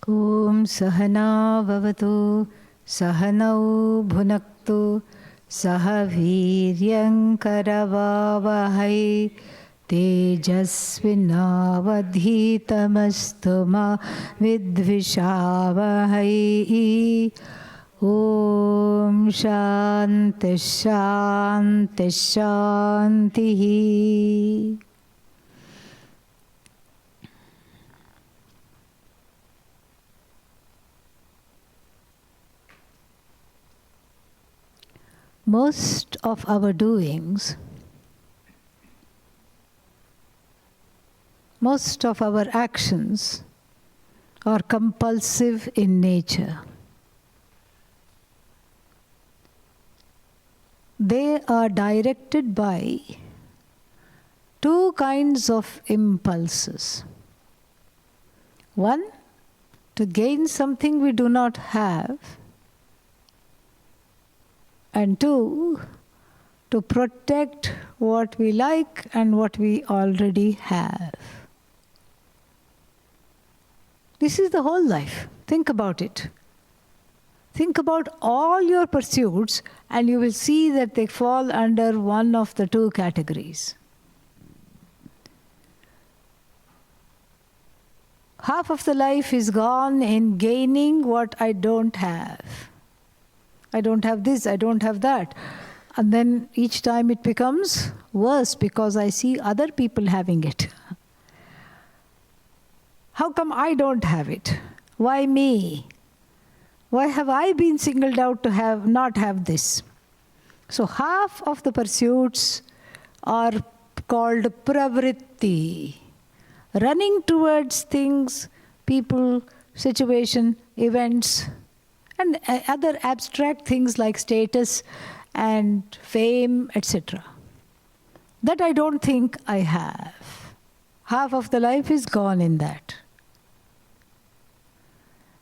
Om Sahana Vavatu Sahanau Bhunaktu Sahaviryam Karavavahai Tejasvinavadhitamastu ma vidvishavahai. Om Shanti Shanti Shanti. Most of our doings, most of our actions are compulsive in nature. They are directed by two kinds of impulses. One, to gain something we do not have, and two, to protect what we like and what we already have. This is the whole life. Think about it. Think about all your pursuits and you will see that they fall under one of the two categories. Half of the life is gone in gaining what I don't have. I don't have this, I don't have that. And then each time it becomes worse because I see other people having it. How come I don't have it? Why me? Why have I been singled out to not have this? So half of the pursuits are called pravritti. Running towards things, people, situation, events, and other abstract things like status and fame, etc. That I don't think I have. Half of the life is gone in that.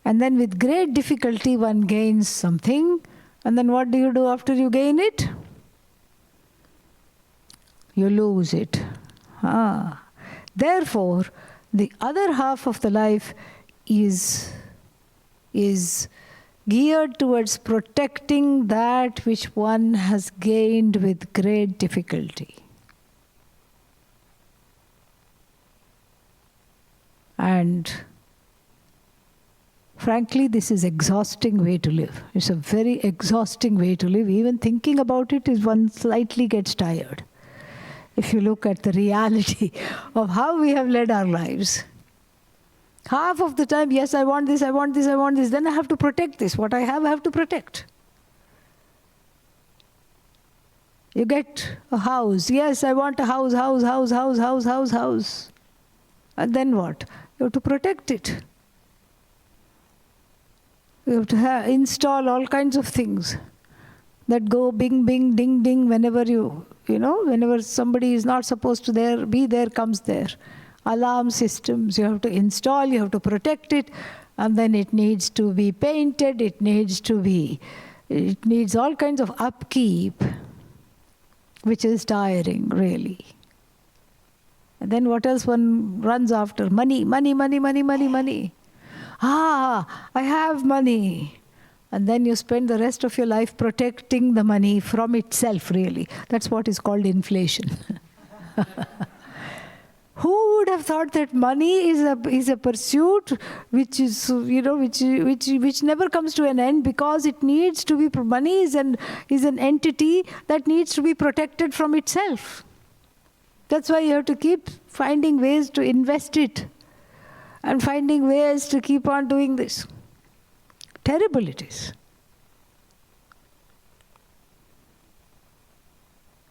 And then with great difficulty one gains something, and then what do you do after you gain it? You lose it. Therefore, the other half of the life is geared towards protecting that which one has gained with great difficulty. And frankly, this is an exhausting way to live. It's a very exhausting way to live. Even thinking about it is one slightly gets tired. If you look at the reality of how we have led our lives. Half of the time, yes, I want this, I want this, I want this. Then I have to protect this. What I have to protect. You get a house. Yes, I want a house. And then what? You have to protect it. You have to install all kinds of things that go bing, bing, ding, ding whenever whenever somebody is not supposed to be there, comes there. Alarm systems, you have to install, you have to protect it, and then it needs to be painted, it needs all kinds of upkeep, which is tiring, really. And then what else one runs after? Money. I have money. And then you spend the rest of your life protecting the money from itself, really. That's what is called inflation. Who would have thought that money is a pursuit which is which never comes to an end because it needs to be money is an entity that needs to be protected from itself. That's why you have to keep finding ways to invest it and finding ways to keep on doing this. Terrible it is.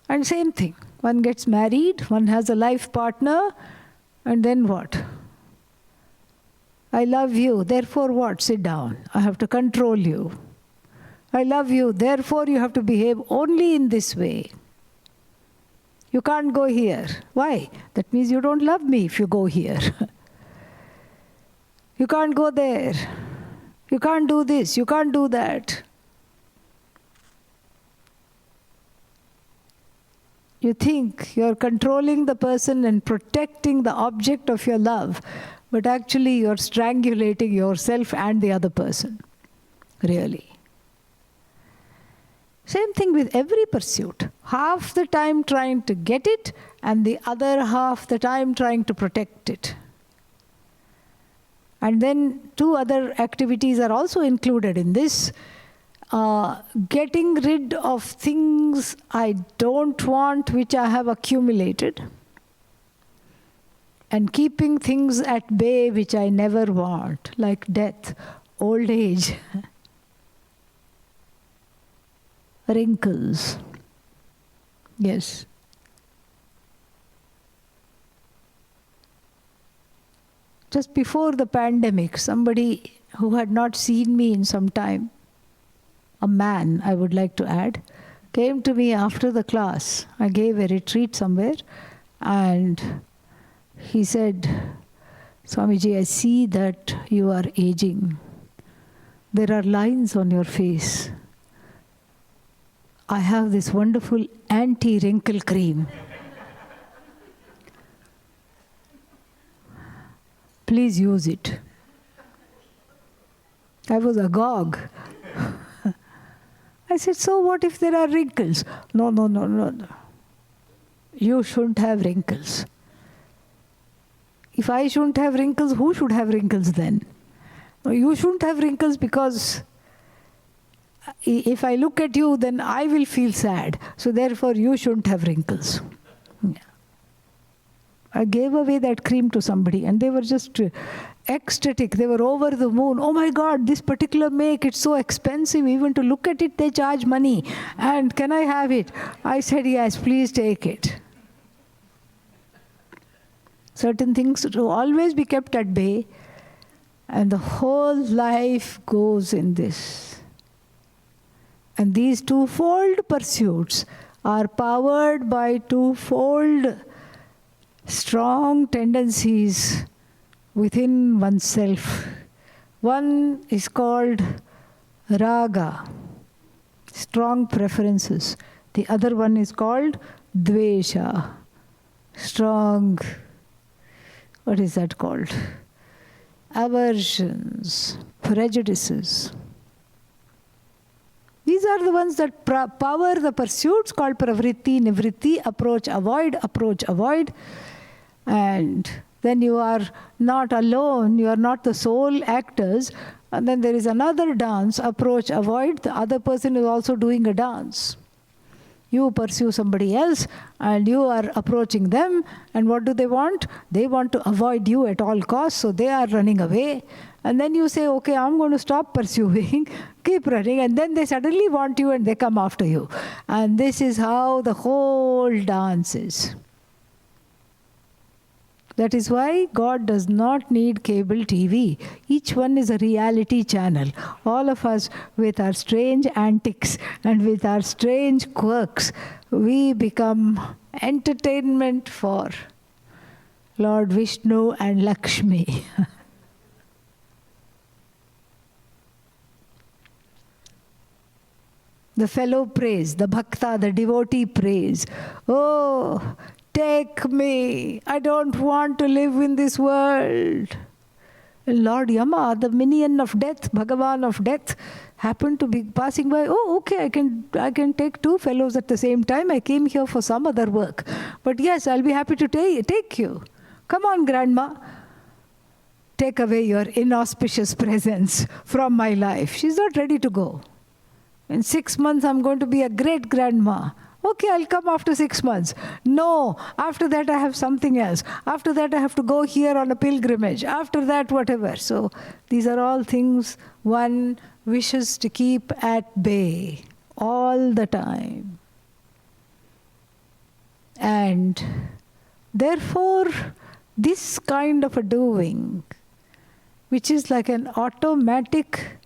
And same thing. One gets married, one has a life partner, and then what? I love you, therefore what? Sit down. I have to control you. I love you, therefore you have to behave only in this way. You can't go here. Why? That means you don't love me if you go here. You can't go there. You can't do this, you can't do that. You think you're controlling the person and protecting the object of your love, but actually you're strangulating yourself and the other person. Really. Same thing with every pursuit. Half the time trying to get it, and the other half the time trying to protect it. And then 2 other activities are also included in this. Getting rid of things I don't want, which I have accumulated, and keeping things at bay which I never want, like death, old age, wrinkles. Yes. Just before the pandemic, somebody who had not seen me in some time, a man, I would like to add, came to me after the class. I gave a retreat somewhere, and he said, Swamiji, I see that you are aging. There are lines on your face. I have this wonderful anti-wrinkle cream. Please use it. I was agog. I said, so what if there are wrinkles? No. You shouldn't have wrinkles. If I shouldn't have wrinkles, who should have wrinkles then? You shouldn't have wrinkles because if I look at you, then I will feel sad. So therefore, you shouldn't have wrinkles. Yeah. I gave away that cream to somebody, and they were just ecstatic. They were over the moon. Oh my God, this particular make, it's so expensive. Even to look at it, they charge money. And can I have it? I said, yes, please take it. Certain things to always be kept at bay, and the whole life goes in this. And these twofold pursuits are powered by twofold strong tendencies within oneself. One is called raga, strong preferences. The other one is called dvesha, strong, what is that called? Aversions, prejudices. These are the ones that power the pursuits called pravritti, nivritti, approach, avoid. And then you are not alone, you are not the sole actors. And then there is another dance, approach, avoid. The other person is also doing a dance. You pursue somebody else and you are approaching them. And what do they want? They want to avoid you at all costs, so they are running away. And then you say, okay, I'm going to stop pursuing, keep running. And then they suddenly want you and they come after you. And this is how the whole dance is. That is why God does not need cable TV. Each one is a reality channel. All of us with our strange antics and with our strange quirks, we become entertainment for Lord Vishnu and Lakshmi. The fellow prays, the bhakta, the devotee prays. Oh, take me. I don't want to live in this world. Lord Yama, the minion of death, Bhagavan of death, happened to be passing by. Oh, okay, I can take 2 fellows at the same time. I came here for some other work. But yes, I'll be happy to take you. Come on, Grandma. Take away your inauspicious presence from my life. She's not ready to go. In 6 months, I'm going to be a great grandma. Okay, I'll come after 6 months. No, after that I have something else. After that I have to go here on a pilgrimage. After that, whatever. So these are all things one wishes to keep at bay all the time. And therefore, this kind of a doing, which is like an automatic,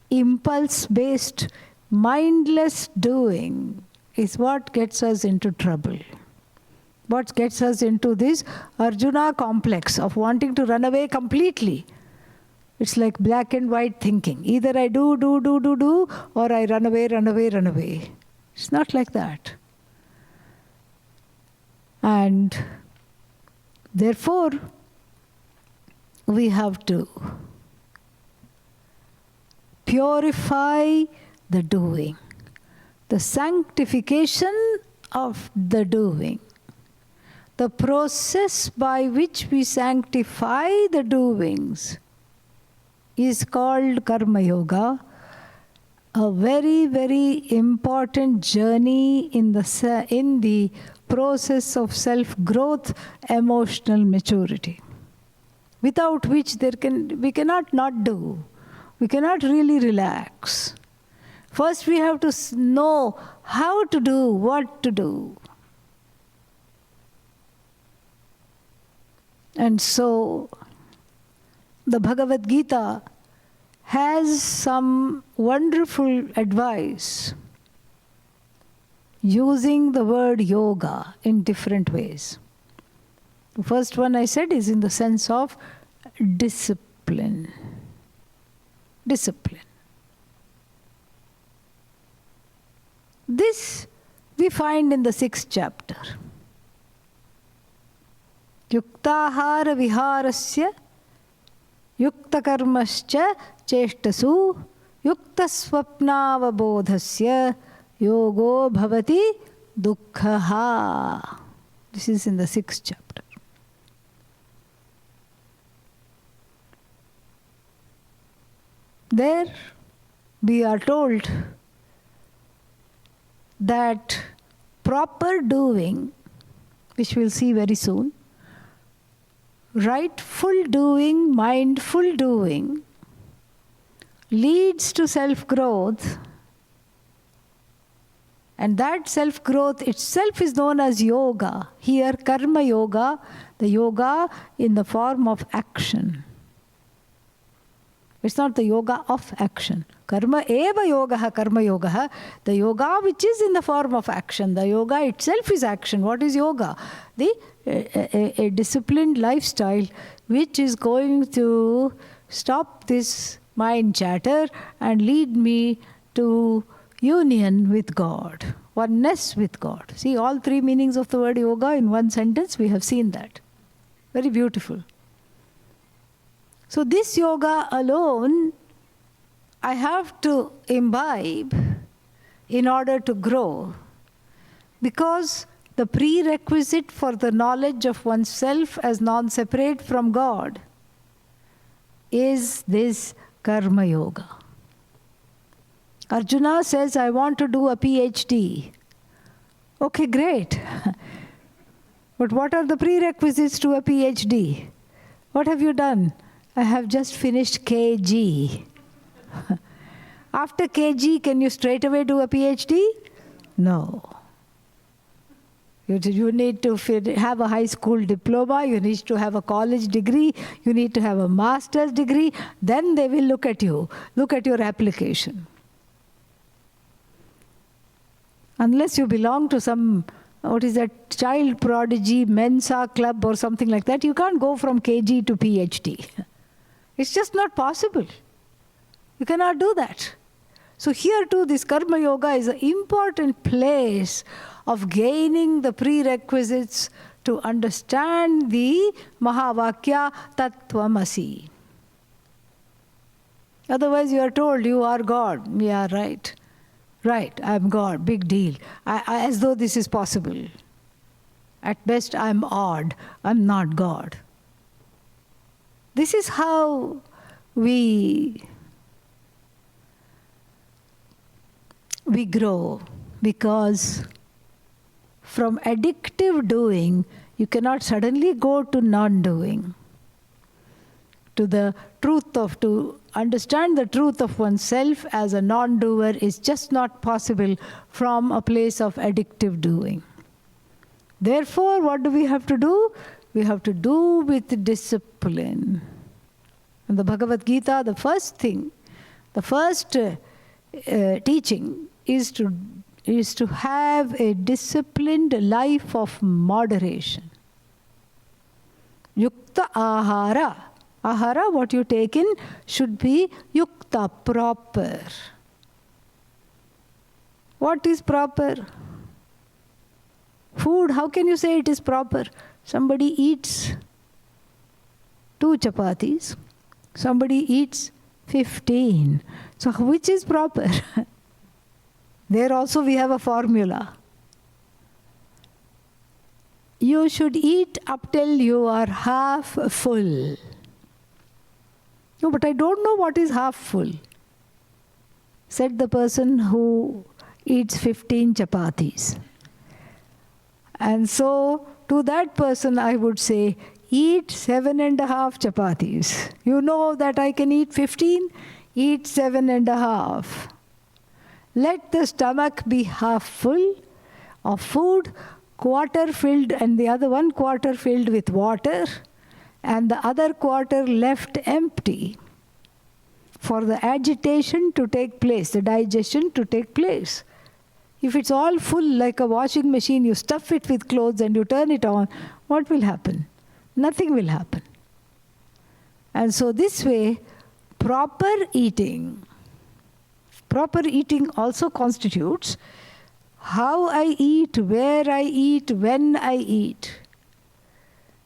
impulse-based, mindless doing, is what gets us into trouble. What gets us into this Arjuna complex of wanting to run away completely. It's like black and white thinking. Either I do, or I run away. It's not like that. And therefore, we have to purify the doing, the sanctification of the doing. The process by which we sanctify the doings is called Karma Yoga, a very, very important journey in the process of self-growth, emotional maturity, without which we cannot not do. We cannot really relax. First we have to know how to do, what to do. And so the Bhagavad Gita has some wonderful advice using the word yoga in different ways. The first one I said is in the sense of discipline. Discipline. This we find in the 6th chapter. Yuktahara viharasya yuktakarmascha cheshtasu yuktasvapnavabodhasya yogo bhavati dukkhaha. This is in the 6th chapter. There we are told that proper doing, which we'll see very soon, rightful doing, mindful doing, leads to self-growth, and that self-growth itself is known as yoga. Here, karma yoga, the yoga in the form of action. It's not the yoga of action. Karma eva yogaha, karma yogaha. The yoga which is in the form of action. The yoga itself is action. What is yoga? A disciplined lifestyle which is going to stop this mind chatter and lead me to union with God, oneness with God. See, all 3 meanings of the word yoga in one sentence, we have seen that. Very beautiful. So this yoga alone, I have to imbibe in order to grow, because the prerequisite for the knowledge of oneself as non-separate from God is this karma yoga. Arjuna says, I want to do a PhD. Okay, great. But what are the prerequisites to a PhD? What have you done? I have just finished KG. After KG, can you straight away do a PhD? No. You need to have a high school diploma, you need to have a college degree, you need to have a master's degree, then they will look at you, look at your application. Unless you belong to some, what is that, child prodigy Mensa club or something like that, you can't go from KG to PhD. It's just not possible. You cannot do that. So here too, this karma yoga is an important place of gaining the prerequisites to understand the Mahavakya Tattvamasi. Otherwise you are told you are God. Yeah, right. Right, I am God, big deal. As though this is possible. At best I am odd, I am not God. This is how we grow, because from addictive doing, you cannot suddenly go to non-doing. To understand the truth of oneself as a non-doer is just not possible from a place of addictive doing. Therefore, what do we have to do? We have to do with discipline. In the Bhagavad Gita, the first thing, the first teaching is to have a disciplined life of moderation. Yukta ahara. Ahara, what you take in, should be yukta, proper. What is proper? Food, how can you say it is proper? Somebody eats 2 chapatis. Somebody eats 15. So which is proper? There also we have a formula. You should eat up till you are half full. No, but I don't know what is half full, said the person who eats 15 chapatis. And so to that person I would say, eat 7.5 chapatis. You know that I can eat 15, eat 7.5. Let the stomach be half full of food, quarter filled, and the other 1/4 filled with water, and the other quarter left empty for the agitation to take place, the digestion to take place. If it's all full like a washing machine, you stuff it with clothes and you turn it on, what will happen? Nothing will happen. And so this way, proper eating also constitutes how I eat, where I eat, when I eat.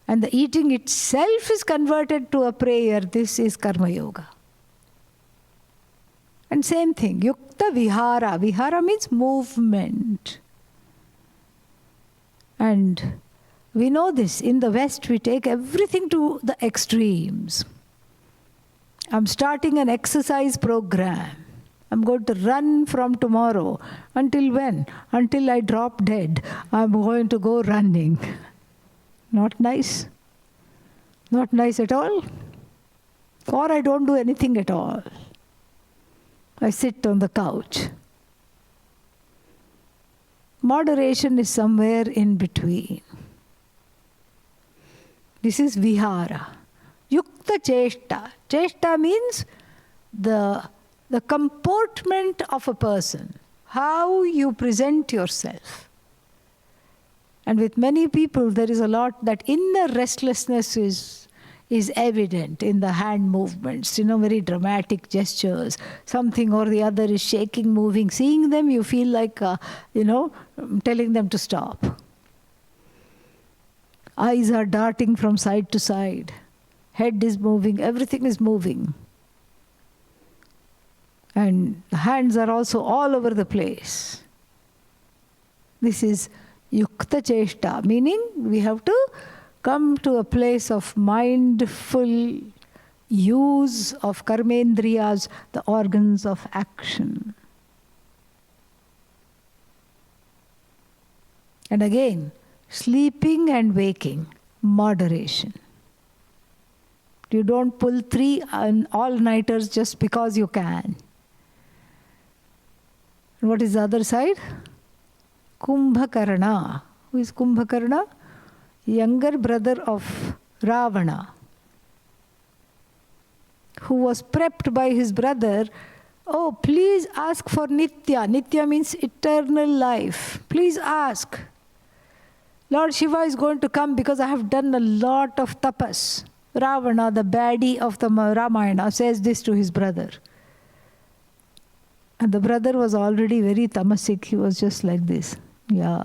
And the eating itself is converted to a prayer. This is Karma Yoga. And same thing, Yukta Vihara. Vihara means movement. And we know this. In the West, we take everything to the extremes. I'm starting an exercise program. I'm going to run from tomorrow. Until when? Until I drop dead. I'm going to go running. Not nice. Not nice at all. Or I don't do anything at all. I sit on the couch. Moderation is somewhere in between. This is vihara. Yukta cheshta. Cheshta means the comportment of a person, how you present yourself. And with many people, there is a lot that inner restlessness is evident in the hand movements, very dramatic gestures. Something or the other is shaking, moving. Seeing them, you feel like, telling them to stop. Eyes are darting from side to side. Head is moving, everything is moving. And the hands are also all over the place. This is yukta cheshta, meaning we have to come to a place of mindful use of karmendriyas, the organs of action. And again, sleeping and waking, moderation. You don't pull 3 all-nighters just because you can. And what is the other side? Kumbhakarna. Who is Kumbhakarna? Younger brother of Ravana, who was prepped by his brother. Oh, please ask for Nitya. Nitya means eternal life. Please ask. Lord Shiva is going to come because I have done a lot of tapas. Ravana, the baddie of the Ramayana, says this to his brother. And the brother was already very tamasic. He was just like this. Yeah.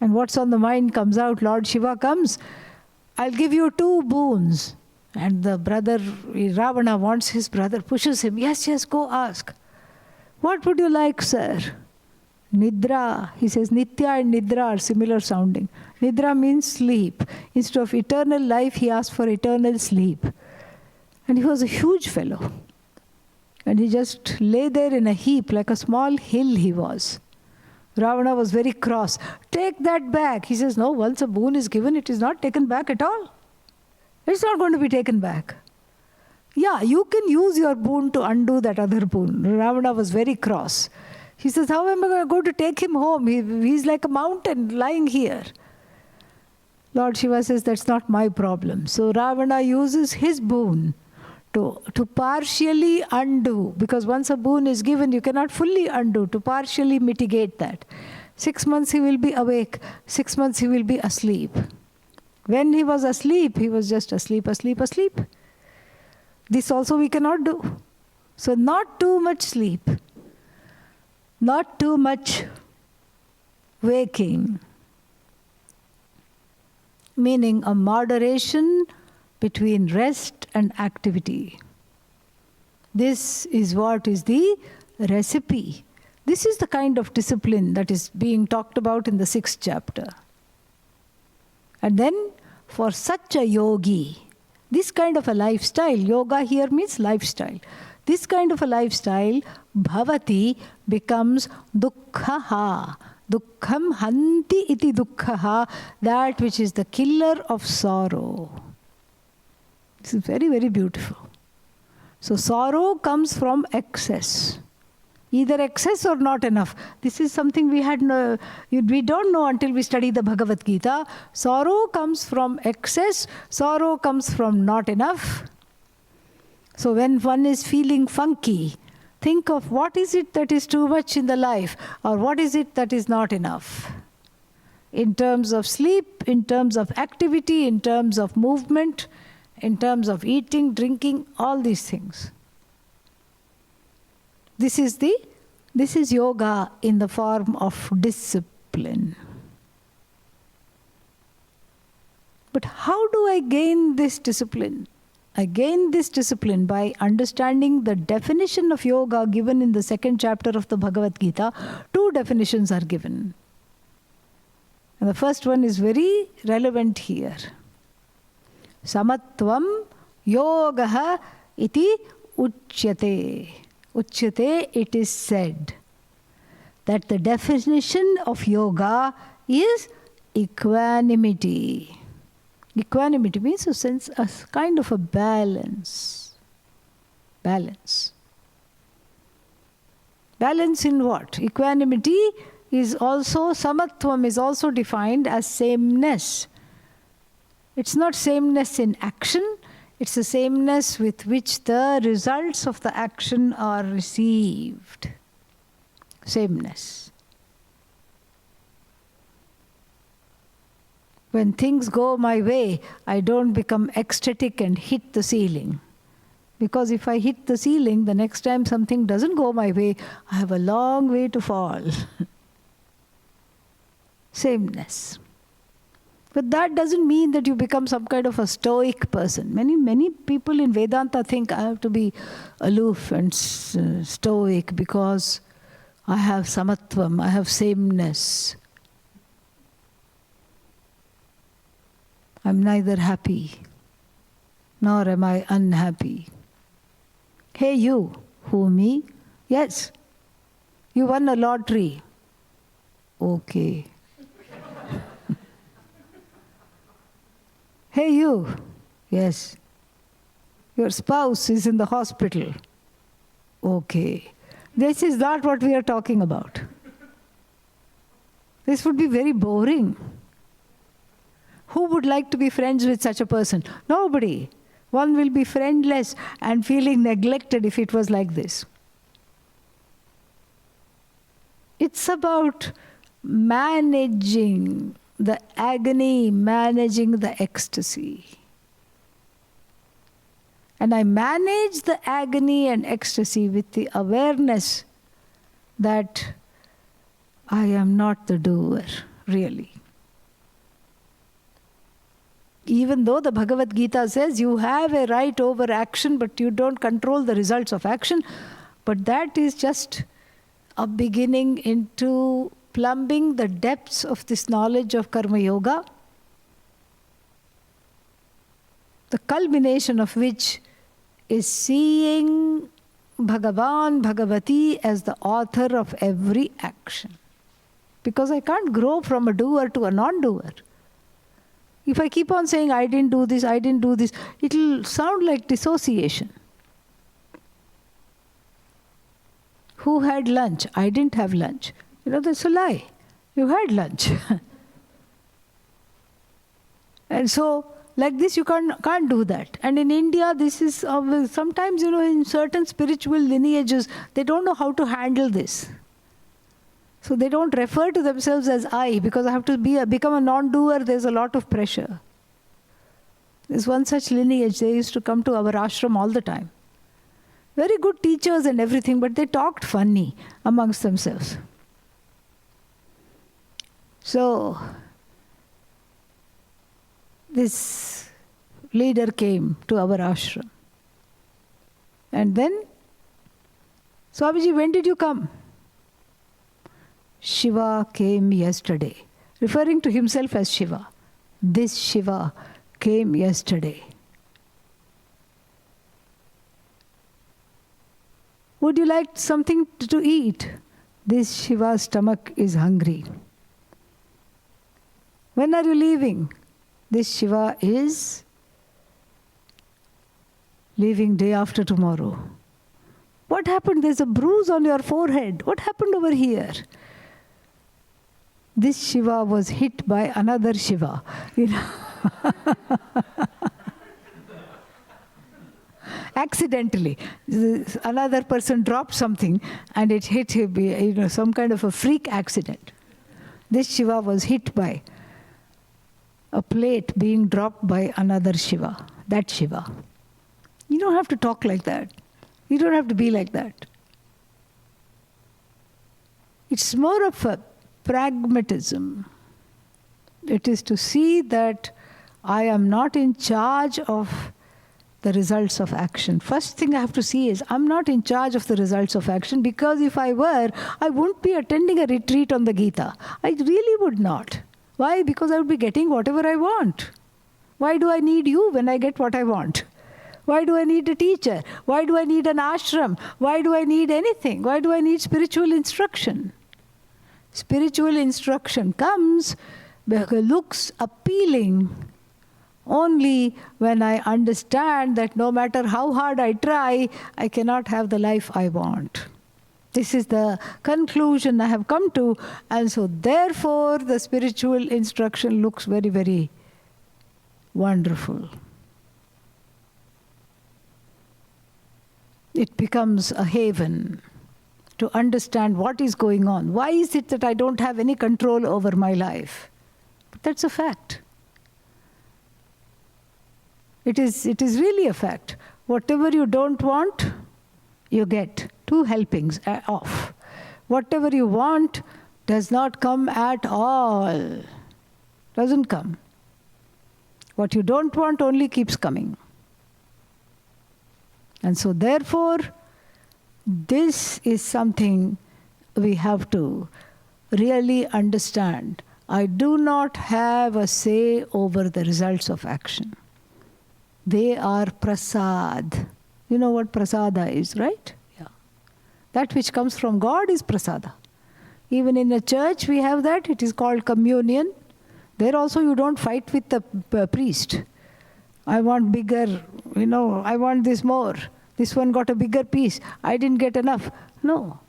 And what's on the mind comes out. Lord Shiva comes. I'll give you 2 boons. And the brother, Ravana, wants his brother, pushes him. Yes, go ask. What would you like, sir? Nidra. He says Nitya and Nidra are similar sounding. Nidra means sleep. Instead of eternal life, he asked for eternal sleep. And he was a huge fellow. And he just lay there in a heap, like a small hill he was. Ravana was very cross. Take that back. He says, no, once a boon is given, it is not taken back at all. It's not going to be taken back. Yeah, you can use your boon to undo that other boon. Ravana was very cross. He says, how am I going to take him home? He's like a mountain lying here. Lord Shiva says, that's not my problem. So Ravana uses his boon to partially undo, because once a boon is given, you cannot fully undo, to partially mitigate that. 6 months he will be awake, 6 months he will be asleep. When he was asleep, he was just asleep. This also we cannot do. So not too much sleep, not too much waking, meaning a moderation between rest and activity. This is what is the recipe. This is the kind of discipline that is being talked about in the 6th chapter. And then, for such a yogi, this kind of a lifestyle, yoga here means lifestyle. This kind of a lifestyle, bhavati, becomes dukkhaha. Dukkham hanti iti dukkhaha, that which is the killer of sorrow. This is very, very beautiful. So sorrow comes from excess. Either excess or not enough. This is something we don't know until we study the Bhagavad Gita. Sorrow comes from excess. Sorrow comes from not enough. So when one is feeling funky, think of what is it that is too much in the life, or what is it that is not enough. In terms of sleep, in terms of activity, in terms of movement, in terms of eating, drinking, all these things. This is yoga in the form of discipline. But how do I gain this discipline? I gain this discipline by understanding the definition of yoga given in the 2nd chapter of the Bhagavad Gita. 2 definitions are given. And the first one is very relevant here. Samatvam yogaha iti uchyate. Uchyate, it is said that the definition of yoga is equanimity. Equanimity means a kind of a balance. Balance. Balance in what? Equanimity is also, samatvam is also defined as sameness. It's not sameness in action, it's the sameness with which the results of the action are received. Sameness. When things go my way, I don't become ecstatic and hit the ceiling. Because if I hit the ceiling, the next time something doesn't go my way, I have a long way to fall. Sameness. But that doesn't mean that you become some kind of a stoic person. Many people in Vedanta think I have to be aloof and stoic because I have samatvam, I have sameness. I'm neither happy nor am I unhappy. Hey you, who me? Yes. You won a lottery. Okay. Hey you, yes. Your spouse is in the hospital. Okay. This is not what we are talking about. This would be very boring. Who would like to be friends with such a person? Nobody. One will be friendless and feeling neglected if it was like this. It's about managing the agony, managing the ecstasy. And I manage the agony and ecstasy with the awareness that I am not the doer, really. Even though the Bhagavad Gita says you have a right over action, but you don't control the results of action, but that is just a beginning into plumbing the depths of this knowledge of Karma Yoga, the culmination of which is seeing Bhagavan, Bhagavati as the author of every action. Because I can't grow from a doer to a non-doer. If I keep on saying, I didn't do this, it will sound like dissociation. Who had lunch? I didn't have lunch. That's a lie. You had lunch. And so, like this, you can't do that. And in India, this is sometimes, in certain spiritual lineages, they don't know how to handle this. So they don't refer to themselves as I, because I have to become a non-doer, there's a lot of pressure. There's one such lineage, they used to come to our ashram all the time. Very good teachers and everything, but they talked funny amongst themselves. So, this leader came to our ashram. And then, Swamiji, when did you come? Shiva came yesterday. Referring to himself as Shiva. This Shiva came yesterday. Would you like something to eat? This Shiva's stomach is hungry. When are you leaving? This Shiva is leaving day after tomorrow. What happened? There's a bruise on your forehead. What happened over here? This Shiva was hit by another Shiva. You know? Accidentally. Another person dropped something and it hit him, some kind of a freak accident. This Shiva was hit by a plate being dropped by another Shiva. That Shiva. You don't have to talk like that. You don't have to be like that. It's more of a pragmatism. It is to see that I am not in charge of the results of action. First thing I have to see is I'm not in charge of the results of action, because if I were, I wouldn't be attending a retreat on the Gita. I really would not. Why? Because I would be getting whatever I want. Why do I need you when I get what I want? Why do I need a teacher? Why do I need an ashram? Why do I need anything? Why do I need spiritual instruction? Spiritual instruction comes, looks appealing only when I understand that no matter how hard I try, I cannot have the life I want. This is the conclusion I have come to, and so therefore the spiritual instruction looks very, very wonderful. It becomes a haven to understand what is going on. Why is it that I don't have any control over my life? But that's a fact. It is really a fact. Whatever you don't want, you get 2 helpings off. Whatever you want does not come at all. Doesn't come. What you don't want only keeps coming. And so therefore, this is something we have to really understand. I do not have a say over the results of action. They are prasad. You know what prasada is, right? Yeah. That which comes from God is prasada. Even in a church we have that. It is called communion. There also you don't fight with the priest. I want bigger, I want this more. This one got a bigger piece. I didn't get enough. No.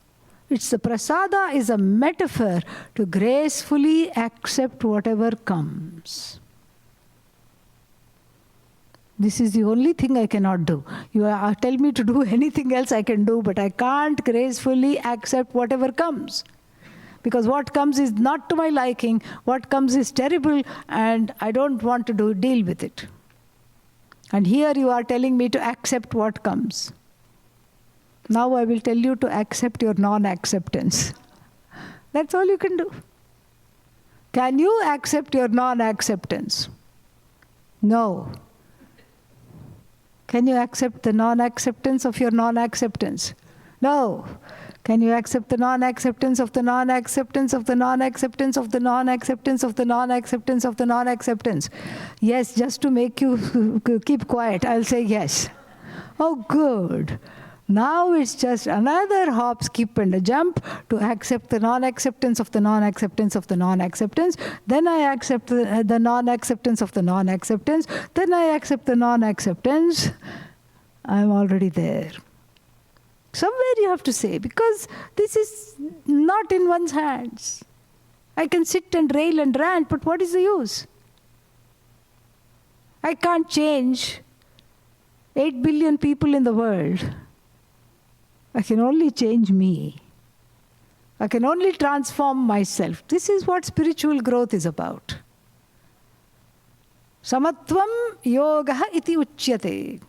It's the prasada is a metaphor to gracefully accept whatever comes. This is the only thing I cannot do. You tell me to do anything else I can do, but I can't gracefully accept whatever comes. Because what comes is not to my liking, what comes is terrible, and I don't want to deal with it. And here you are telling me to accept what comes. Now I will tell you to accept your non-acceptance. That's all you can do. Can you accept your non-acceptance? No. Can you accept the non-acceptance of your non-acceptance? No. Can you accept the non-acceptance of the non-acceptance of the non-acceptance of the non-acceptance of the non-acceptance of the non-acceptance? Yes, just to make you keep quiet, I'll say yes. Oh, good. Now it's just another hop, skip and a jump to accept the non-acceptance of the non-acceptance of the non-acceptance. Then I accept the non-acceptance of the non-acceptance. Then I accept the non-acceptance. I'm already there. Somewhere you have to say, because this is not in one's hands. I can sit and rail and rant, but what is the use? I can't change 8 billion people in the world. I can only change me. I can only transform myself. This is what spiritual growth is about. Samatvam yogaha iti uchyate.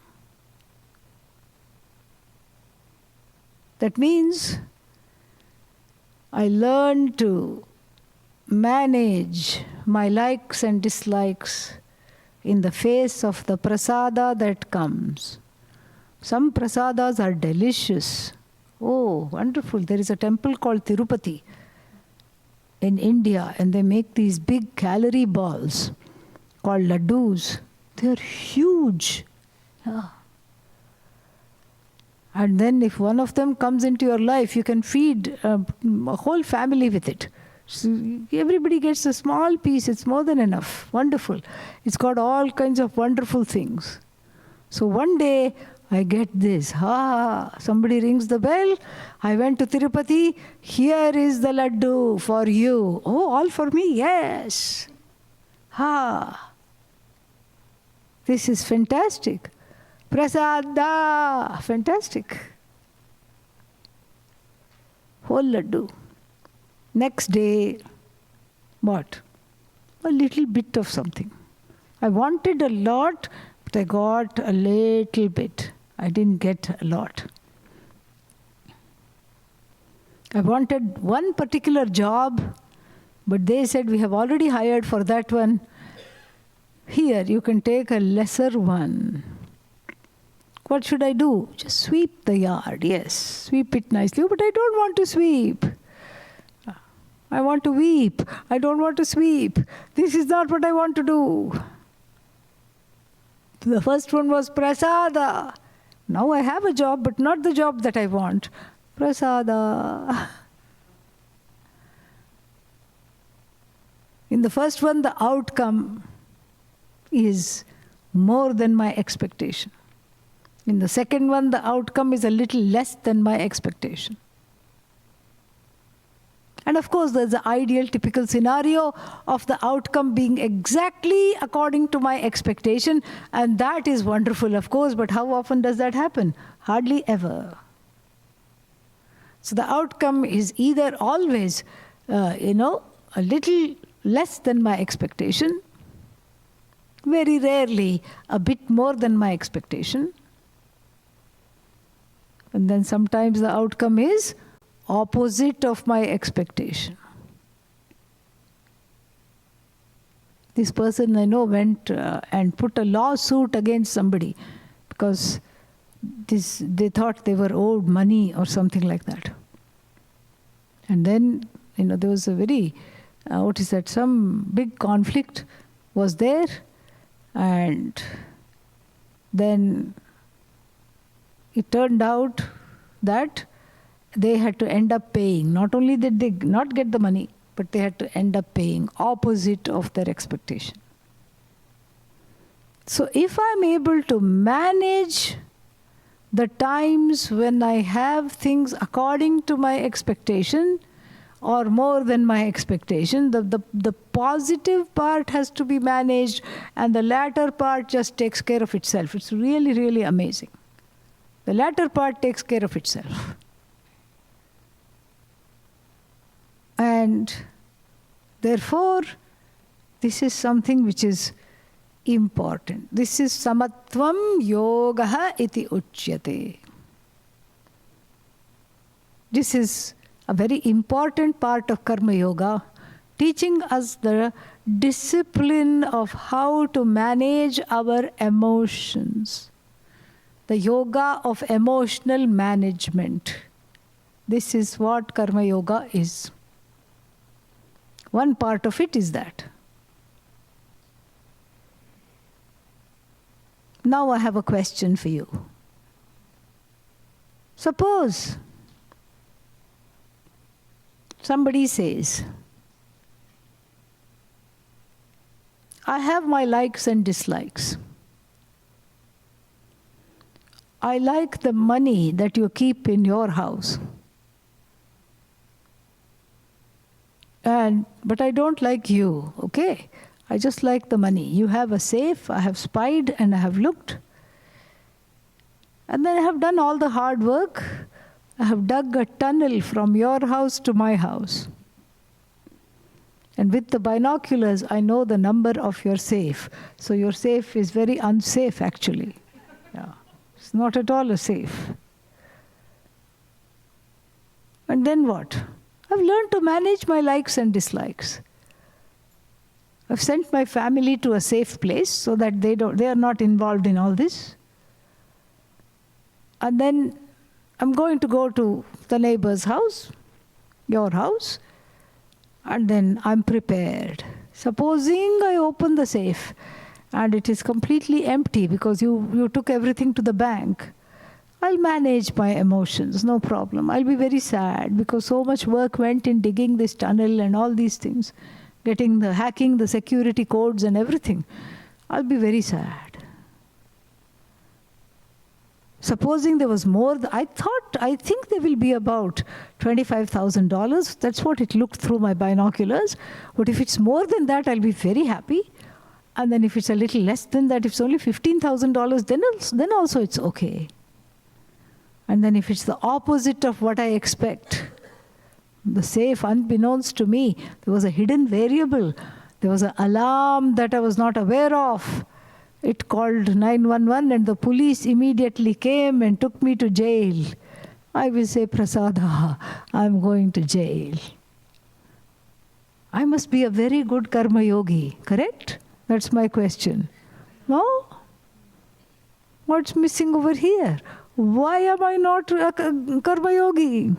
That means I learn to manage my likes and dislikes in the face of the prasada that comes. Some prasadas are delicious. Oh, wonderful. There is a temple called Tirupati in India, and they make these big calorie balls called laddus. They are huge. Yeah. And then if one of them comes into your life, you can feed a whole family with it. So everybody gets a small piece. It's more than enough. Wonderful. It's got all kinds of wonderful things. So one day, I get this. Somebody rings the bell. I went to Tirupati. Here is the laddu for you. Oh, all for me? Yes. This is fantastic. Prasada. Fantastic. Whole laddu. Next day, what? A little bit of something. I wanted a lot, but I got a little bit. I didn't get a lot. I wanted one particular job, but they said, we have already hired for that one. Here, you can take a lesser one. What should I do? Just sweep the yard. Yes, sweep it nicely. But I don't want to sweep. I want to weep. I don't want to sweep. This is not what I want to do. The first one was prasada. Now I have a job, but not the job that I want. Prasada. In the first one, the outcome is more than my expectation. In the second one, the outcome is a little less than my expectation. And of course, there's the ideal, typical scenario of the outcome being exactly according to my expectation. And that is wonderful, of course, but how often does that happen? Hardly ever. So the outcome is either always, a little less than my expectation, very rarely a bit more than my expectation. And then sometimes the outcome is opposite of my expectation. This person I know went and put a lawsuit against somebody because they thought they were owed money or something like that. And then, there was a very, some big conflict was there, and then it turned out that they had to end up paying. Not only did they not get the money, but they had to end up paying opposite of their expectation. So if I'm able to manage the times when I have things according to my expectation or more than my expectation, the positive part has to be managed and the latter part just takes care of itself. It's really, really amazing. The latter part takes care of itself. And therefore, this is something which is important. This is samatvam yogaha iti uchyate. This is a very important part of karma yoga, teaching us the discipline of how to manage our emotions. The yoga of emotional management. This is what karma yoga is. One part of it is that. Now I have a question for you. Suppose somebody says, I have my likes and dislikes. I like the money that you keep in your house. But I don't like you, okay? I just like the money. You have a safe, I have spied and I have looked. And then I have done all the hard work. I have dug a tunnel from your house to my house. And with the binoculars, I know the number of your safe. So your safe is very unsafe, actually. Yeah. It's not at all a safe. And then what? I've learned to manage my likes and dislikes. I've sent my family to a safe place so that they are not involved in all this. And then I'm going to go to the neighbor's house, your house, and then I'm prepared. Supposing I open the safe and it is completely empty because you took everything to the bank, I'll manage my emotions, no problem. I'll be very sad because so much work went in digging this tunnel and all these things, hacking the security codes and everything. I'll be very sad. Supposing there was more, I think there will be about $25,000. That's what it looked through my binoculars. But if it's more than that, I'll be very happy. And then if it's a little less than that, if it's only $15,000, then also it's okay. And then if it's the opposite of what I expect, the safe, unbeknownst to me, there was a hidden variable. There was an alarm that I was not aware of. It called 911 and the police immediately came and took me to jail. I will say, Prasada, I'm going to jail. I must be a very good karma yogi, correct? That's my question. No? What's missing over here? Why am I not a karma yogi?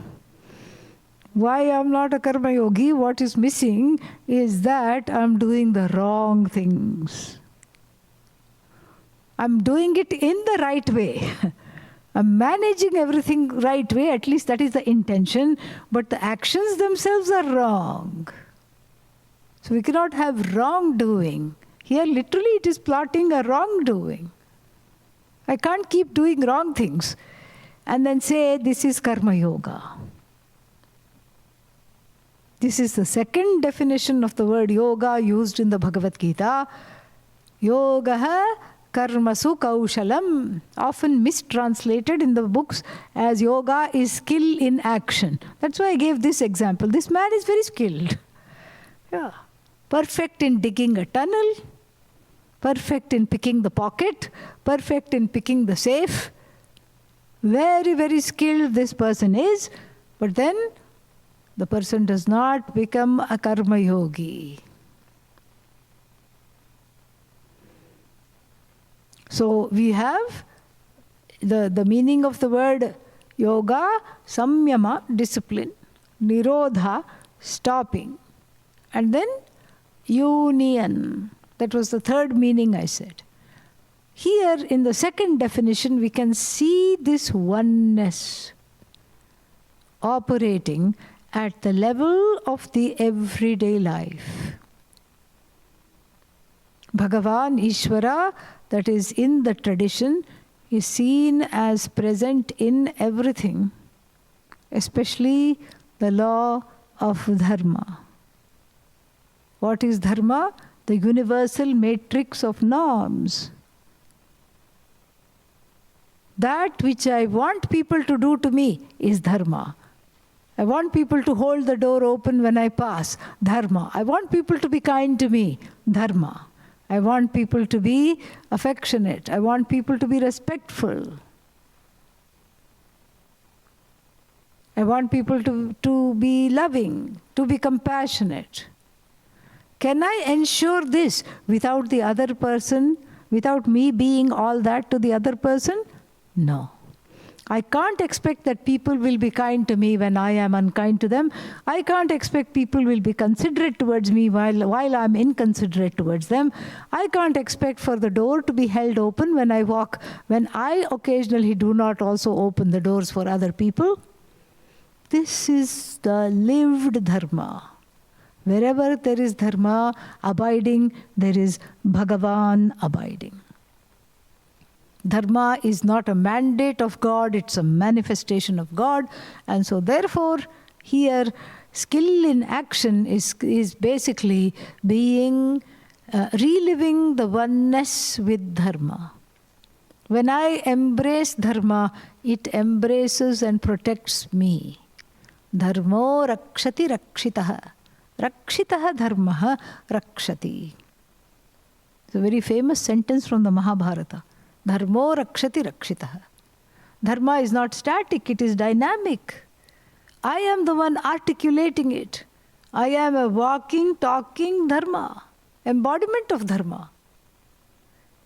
Why I'm not a karma yogi? What is missing is that I'm doing the wrong things. I'm doing it in the right way. I'm managing everything right way, at least that is the intention, but the actions themselves are wrong. So we cannot have wrongdoing. Here literally it is plotting a wrongdoing. I can't keep doing wrong things and then say this is karma yoga. This is the second definition of the word yoga used in the Bhagavad Gita. Yogaha karmasu kaushalam, often mistranslated in the books as yoga is skill in action. That's why I gave this example. This man is very skilled. Yeah. Perfect in digging a tunnel, perfect in picking the pocket, perfect in picking the safe. Very, very skilled this person is, but then the person does not become a karma yogi. So we have the meaning of the word yoga, samyama, discipline, nirodha, stopping, and then union. That was the third meaning I said. Here in the second definition we can see this oneness operating at the level of the everyday life. Bhagavan, Ishvara, that is in the tradition, is seen as present in everything, especially the law of dharma. What is dharma? The universal matrix of norms. That which I want people to do to me is dharma. I want people to hold the door open when I pass, dharma. I want people to be kind to me, dharma. I want people to be affectionate. I want people to be respectful. I want people to be loving, to be compassionate. Can I ensure this without the other person, without me being all that to the other person? No. I can't expect that people will be kind to me when I am unkind to them. I can't expect people will be considerate towards me while I'm inconsiderate towards them. I can't expect for the door to be held open when I walk, when I occasionally do not also open the doors for other people. This is the lived dharma. Wherever there is dharma abiding, there is Bhagavan abiding. Dharma is not a mandate of God, it's a manifestation of God. And so therefore, here, skill in action is basically being, reliving the oneness with dharma. When I embrace dharma, it embraces and protects me. Dharmo rakshati rakshitaha. Rakshitaha dharmaha rakshati. It's a very famous sentence from the Mahabharata. Dharmo rakshati rakshitaha. Dharma is not static, it is dynamic. I am the one articulating it. I am a walking, talking dharma. embodiment of dharma.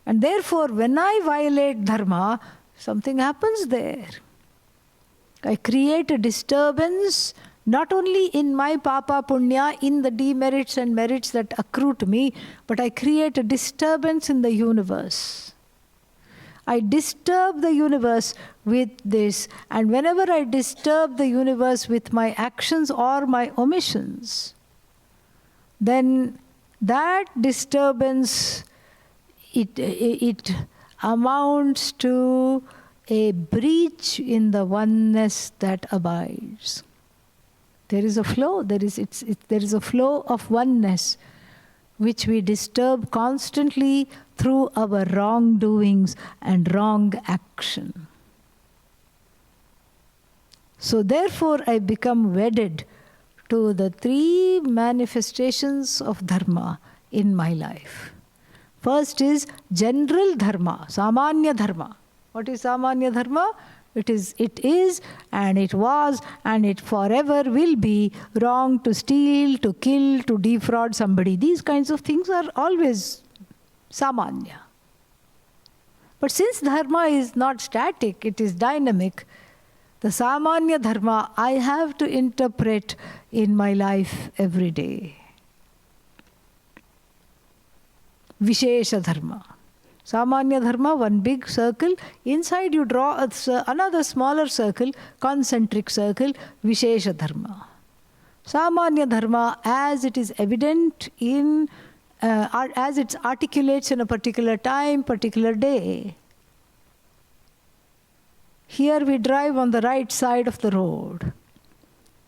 And therefore, when I violate dharma, something happens there. I create a disturbance not only in my papa punya, in the demerits and merits that accrue to me, but I create a disturbance in the universe. I disturb the universe with this, and whenever I disturb the universe with my actions or my omissions, then that disturbance, it amounts to a breach in the oneness that abides. There is a flow, there is a flow of oneness which we disturb constantly through our wrongdoings and wrong action. So therefore I become wedded to the three manifestations of dharma in my life. First is general dharma, samanya dharma. What is samanya dharma? It is, and it was, and it forever will be wrong to steal, to kill, to defraud somebody. These kinds of things are always samanya. But since dharma is not static, it is dynamic, the samanya dharma I have to interpret in my life every day. Vishesha dharma. Samanya dharma, one big circle. Inside you draw another smaller circle, concentric circle, Vishesha dharma. Samanya dharma, as it is evident in, as it articulates in a particular time, particular day. Here we drive on the right side of the road.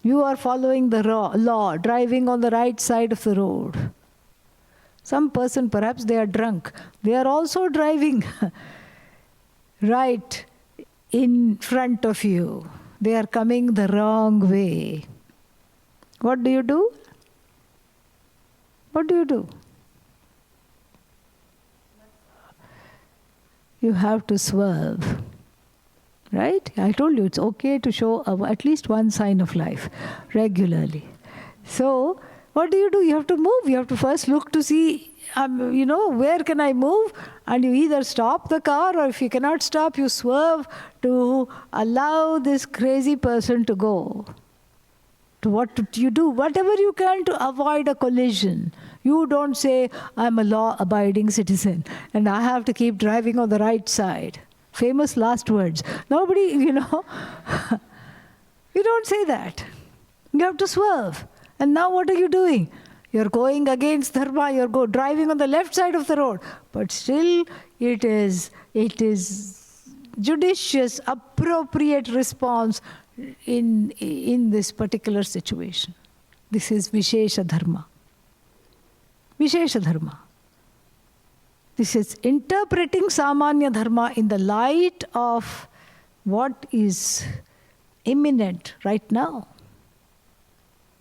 You are following the law, driving on the right side of the road. Some person, perhaps they are drunk, they are also driving right in front of you. They are coming the wrong way. What do you do? What do you do? You have to swerve. Right? I told you it's okay to show at least one sign of life regularly. So, what do? You have to move. You have to first look to see, where can I move? And you either stop the car, or if you cannot stop, you swerve to allow this crazy person to go. You do whatever you can to avoid a collision. You don't say, I'm a law-abiding citizen and I have to keep driving on the right side. Famous last words. Nobody, you don't say that. You have to swerve. And now what are you doing? You're going against dharma, you're driving on the left side of the road. But still, it is judicious, appropriate response in this particular situation. This is Vishesha dharma. Vishesha dharma. This is interpreting samanya dharma in the light of what is imminent right now.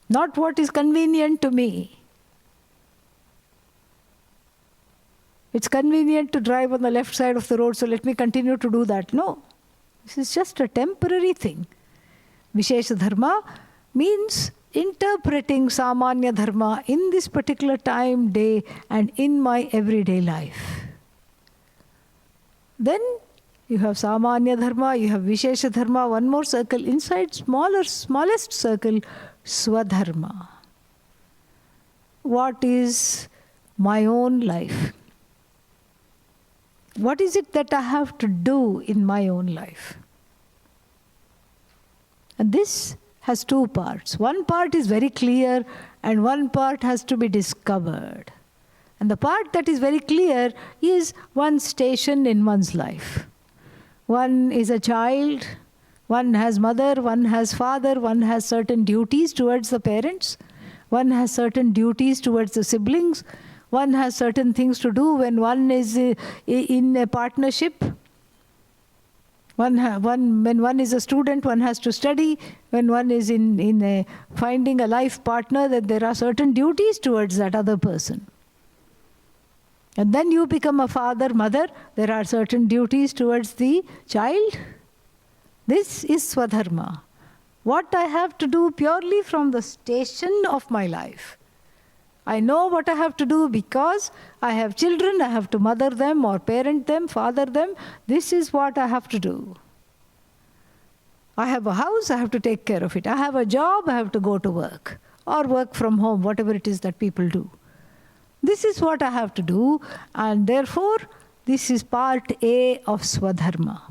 Not what is convenient to me. It's convenient to drive on the left side of the road, so let me continue to do that. No. This is just a temporary thing. Vishesha dharma means interpreting samanya dharma in this particular time, day, and in my everyday life. Then you have samanya dharma, you have vishesha dharma, one more circle. Inside smallest circle, swadharma. What is my own life? What is it that I have to do in my own life? And this has two parts. One part is very clear and one part has to be discovered. And the part that is very clear is one's station in one's life. One is a child, one has mother, one has father, one has certain duties towards the parents, one has certain duties towards the siblings, one has certain things to do when one is in a partnership. When one is a student, one has to study. When one is in finding a life partner, that there are certain duties towards that other person. And then you become a father, mother, there are certain duties towards the child. This is swadharma. What I have to do purely from the station of my life. I know what I have to do because I have children, I have to mother them or parent them, father them. This is what I have to do. I have a house, I have to take care of it. I have a job, I have to go to work or work from home, whatever it is that people do. This is what I have to do, and therefore this is part A of Swadharma.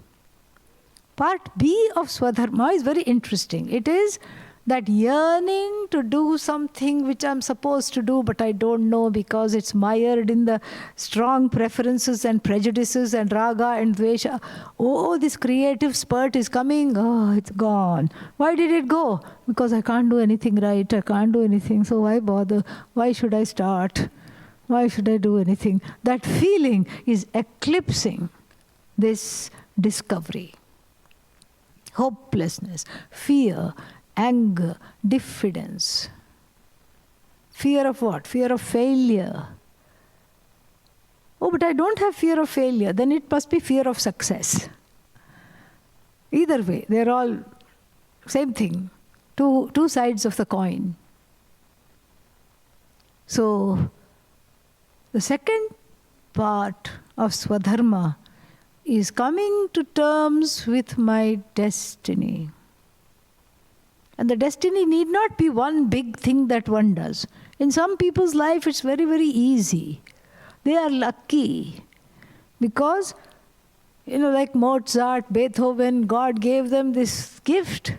Part B of Swadharma is very interesting. It is that yearning to do something which I'm supposed to do, but I don't know because it's mired in the strong preferences and prejudices and raga and dvesha. Oh, this creative spurt is coming. Oh, it's gone. Why did it go? Because I can't do anything right. I can't do anything. So why bother? Why should I start? Why should I do anything? That feeling is eclipsing this discovery. Hopelessness, fear, anger, diffidence. Fear of what? Fear of failure. Oh, but I don't have fear of failure. Then it must be fear of success. Either way, they're all same thing. Two sides of the coin. So, the second part of Swadharma is coming to terms with my destiny. And the destiny need not be one big thing that one does. In some people's life, it's very, very easy. They are lucky because, like Mozart, Beethoven, God gave them this gift.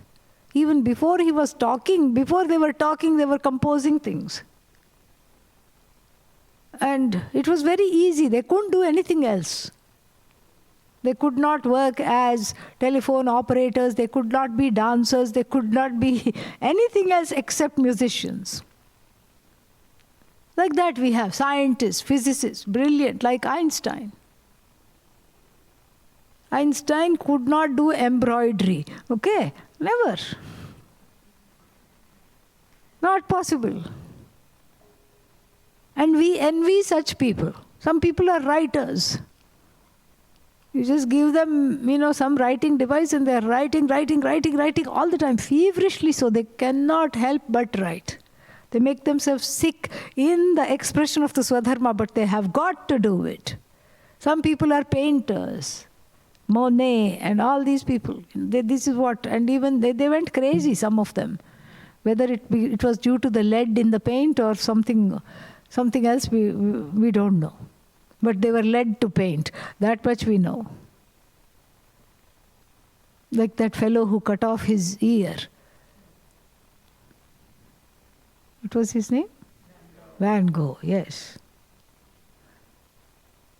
Even before he was talking, before they were talking, they were composing things. And it was very easy. They couldn't do anything else. They could not work as telephone operators. They could not be dancers. They could not be anything else except musicians. Like that we have scientists, physicists, brilliant, like Einstein. Einstein could not do embroidery. Okay? Never. Not possible. And we envy such people. Some people are writers. You just give them, some writing device and they're writing all the time, feverishly so. They cannot help but write. They make themselves sick in the expression of the Swadharma, but they have got to do it. Some people are painters, Monet and all these people. This is what, and even they went crazy, some of them. Whether it was due to the lead in the paint or something else, we don't know. But they were led to paint. That much we know. Like that fellow who cut off his ear. What was his name? Van Gogh, yes.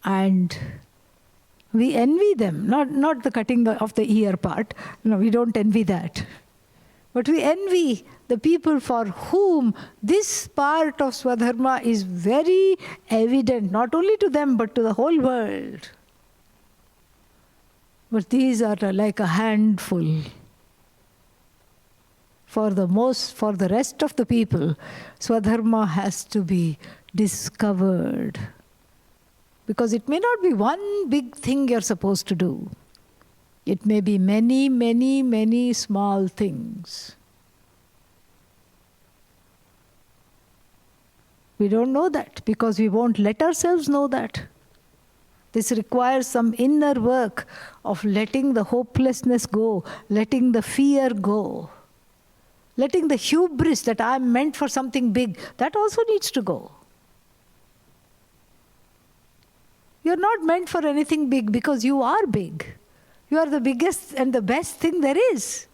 And we envy them. Not the cutting of the ear part. No, we don't envy that. But we envy the people for whom this part of Swadharma is very evident, not only to them but to the whole world. But these are like a handful. For the rest of the people, Swadharma has to be discovered. Because it may not be one big thing you're supposed to do. It may be many, many, many small things. We don't know that because we won't let ourselves know that. This requires some inner work of letting the hopelessness go, letting the fear go, letting the hubris that I'm meant for something big, that also needs to go. You're not meant for anything big because you are big. You are the biggest and the best thing there is.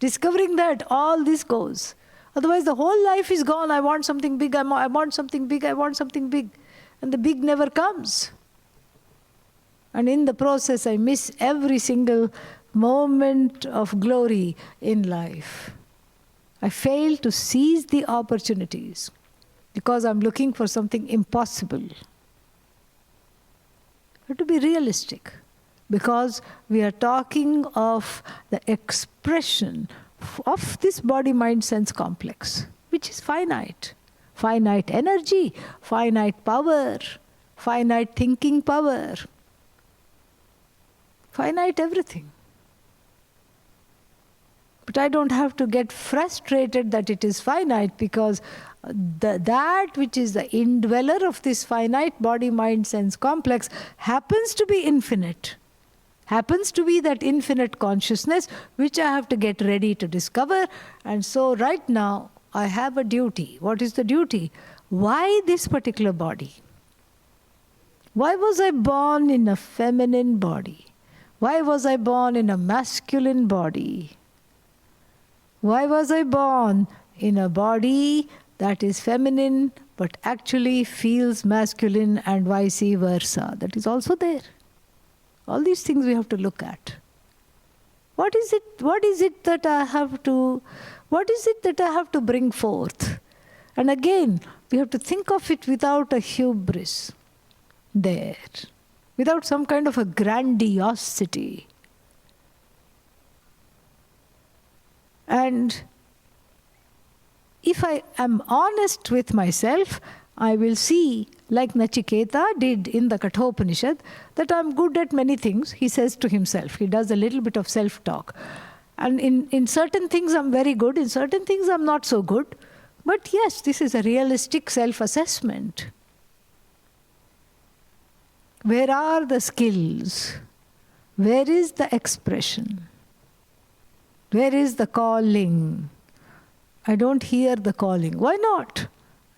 Discovering that, all this goes. Otherwise, the whole life is gone. I want something big, I want something big, I want something big. And the big never comes. And in the process, I miss every single moment of glory in life. I fail to seize the opportunities because I'm looking for something impossible. I have to be realistic. Because we are talking of the expression of this body-mind-sense complex, which is finite. Finite energy, finite power, finite thinking power, finite everything. But I don't have to get frustrated that it is finite because that which is the indweller of this finite body, mind, sense complex happens to be infinite. Happens to be that infinite consciousness which I have to get ready to discover. And so right now I have a duty. What is the duty? Why this particular body? Why was I born in a feminine body? Why was I born in a masculine body? Why was I born in a body that is feminine but actually feels masculine, and vice versa? That is also there. All these things we have to look at. What is it that I have to bring forth? And again, we have to think of it without a hubris there, without some kind of a grandiosity. And if I am honest with myself, I will see, like Nachiketa did in the Kathopanishad, that I'm good at many things, he says to himself. He does a little bit of self-talk. And in certain things I'm very good, in certain things I'm not so good. But yes, this is a realistic self-assessment. Where are the skills? Where is the expression? Where is the calling? I don't hear the calling. Why not?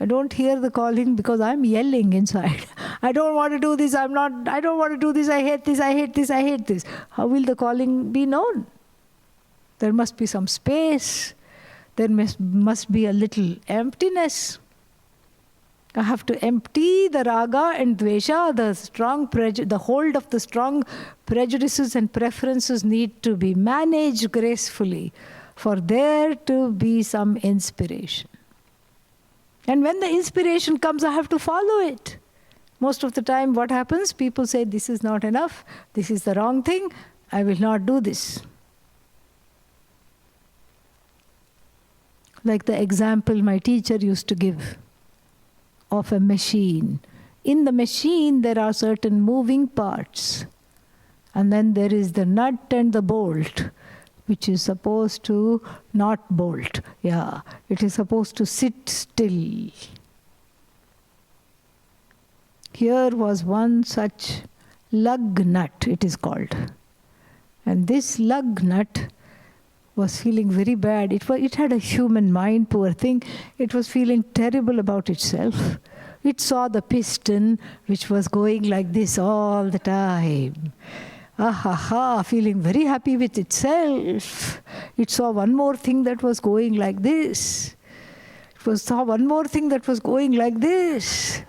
I don't hear the calling because I'm yelling inside. I don't want to do this, I don't want to do this, I hate this, I hate this, I hate this. How will the calling be known? There must be some space. There must be a little emptiness. I have to empty the raga and dvesha, the hold of the strong prejudices and preferences need to be managed gracefully for there to be some inspiration. And when the inspiration comes, I have to follow it. Most of the time, what happens? People say, this is not enough, this is the wrong thing, I will not do this. Like the example my teacher used to give of a machine. In the machine, there are certain moving parts. And then there is the nut and the bolt, which is supposed to not bolt. Yeah, it is supposed to sit still. Here was one such lug nut, it is called. And this lug nut was feeling very bad. It had a human mind, poor thing. It was feeling terrible about itself. It saw the piston, which was going like this all the time. Feeling very happy with itself. It saw one more thing that was going like this. Saw one more thing that was going like this.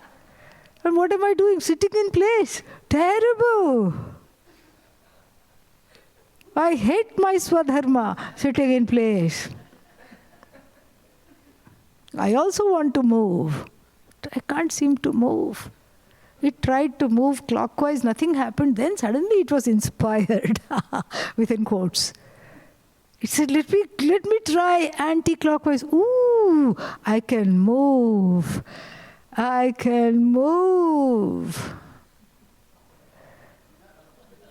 And what am I doing? Sitting in place. Terrible. I hate my swadharma, sitting in place. I also want to move. I can't seem to move. It tried to move clockwise, nothing happened. Then suddenly it was inspired, within quotes. It said, let me try anti-clockwise. Ooh, I can move. I can move.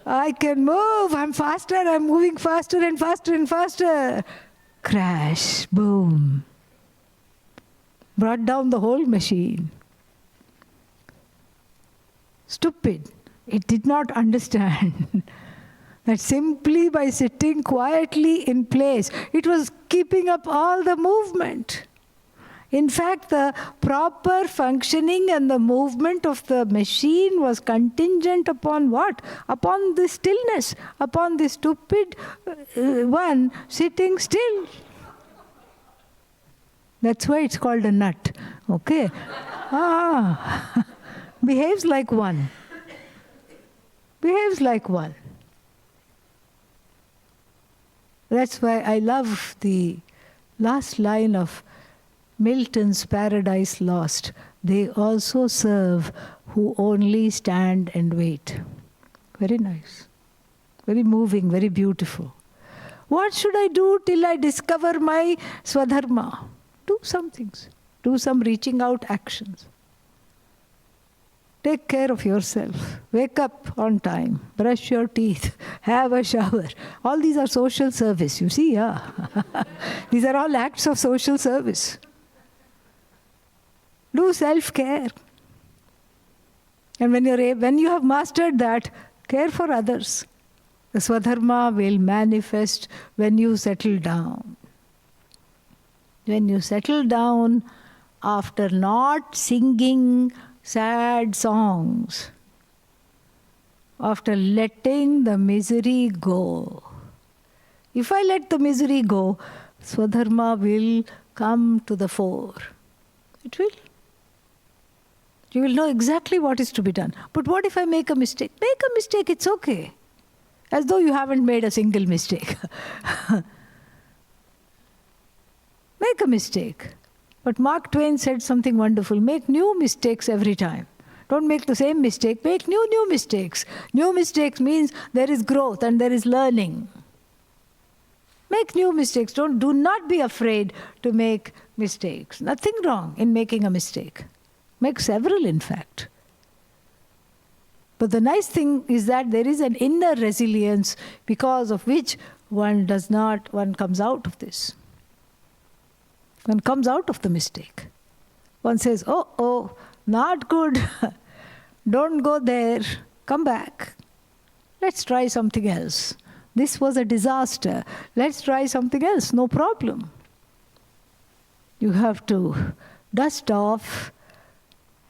I can move. I'm faster. I'm moving faster and faster and faster. Crash. Boom. Brought down the whole machine. Stupid. It did not understand that simply by sitting quietly in place, it was keeping up all the movement. In fact, the proper functioning and the movement of the machine was contingent upon what? Upon the stillness, upon the stupid one sitting still. That's why it's called a nut. Okay? Behaves like one. Behaves like one. That's why I love the last line of Milton's Paradise Lost. They also serve who only stand and wait. Very nice. Very moving, very beautiful. What should I do till I discover my swadharma? Do some things. Do some reaching out actions. Take care of yourself. Wake up on time. Brush your teeth. Have a shower. All these are social service, you see, yeah. These are all acts of social service. Do self-care. And when you have mastered that, care for others. The Swadharma will manifest when you settle down. When you settle down after not singing sad songs, after letting the misery go. If I let the misery go, Swadharma will come to the fore. It will. You will know exactly what is to be done. But what if I make a mistake? Make a mistake, it's okay. As though you haven't made a single mistake. Make a mistake. But Mark Twain said something wonderful. Make new mistakes every time. Don't make the same mistake. Make new mistakes. New mistakes means there is growth and there is learning. Make new mistakes. Do not be afraid to make mistakes. Nothing wrong in making a mistake. Make several, in fact. But the nice thing is that there is an inner resilience because of which one comes out of this. One comes out of the mistake. One says, oh, not good. Don't go there. Come back. Let's try something else. This was a disaster. Let's try something else. No problem. You have to dust off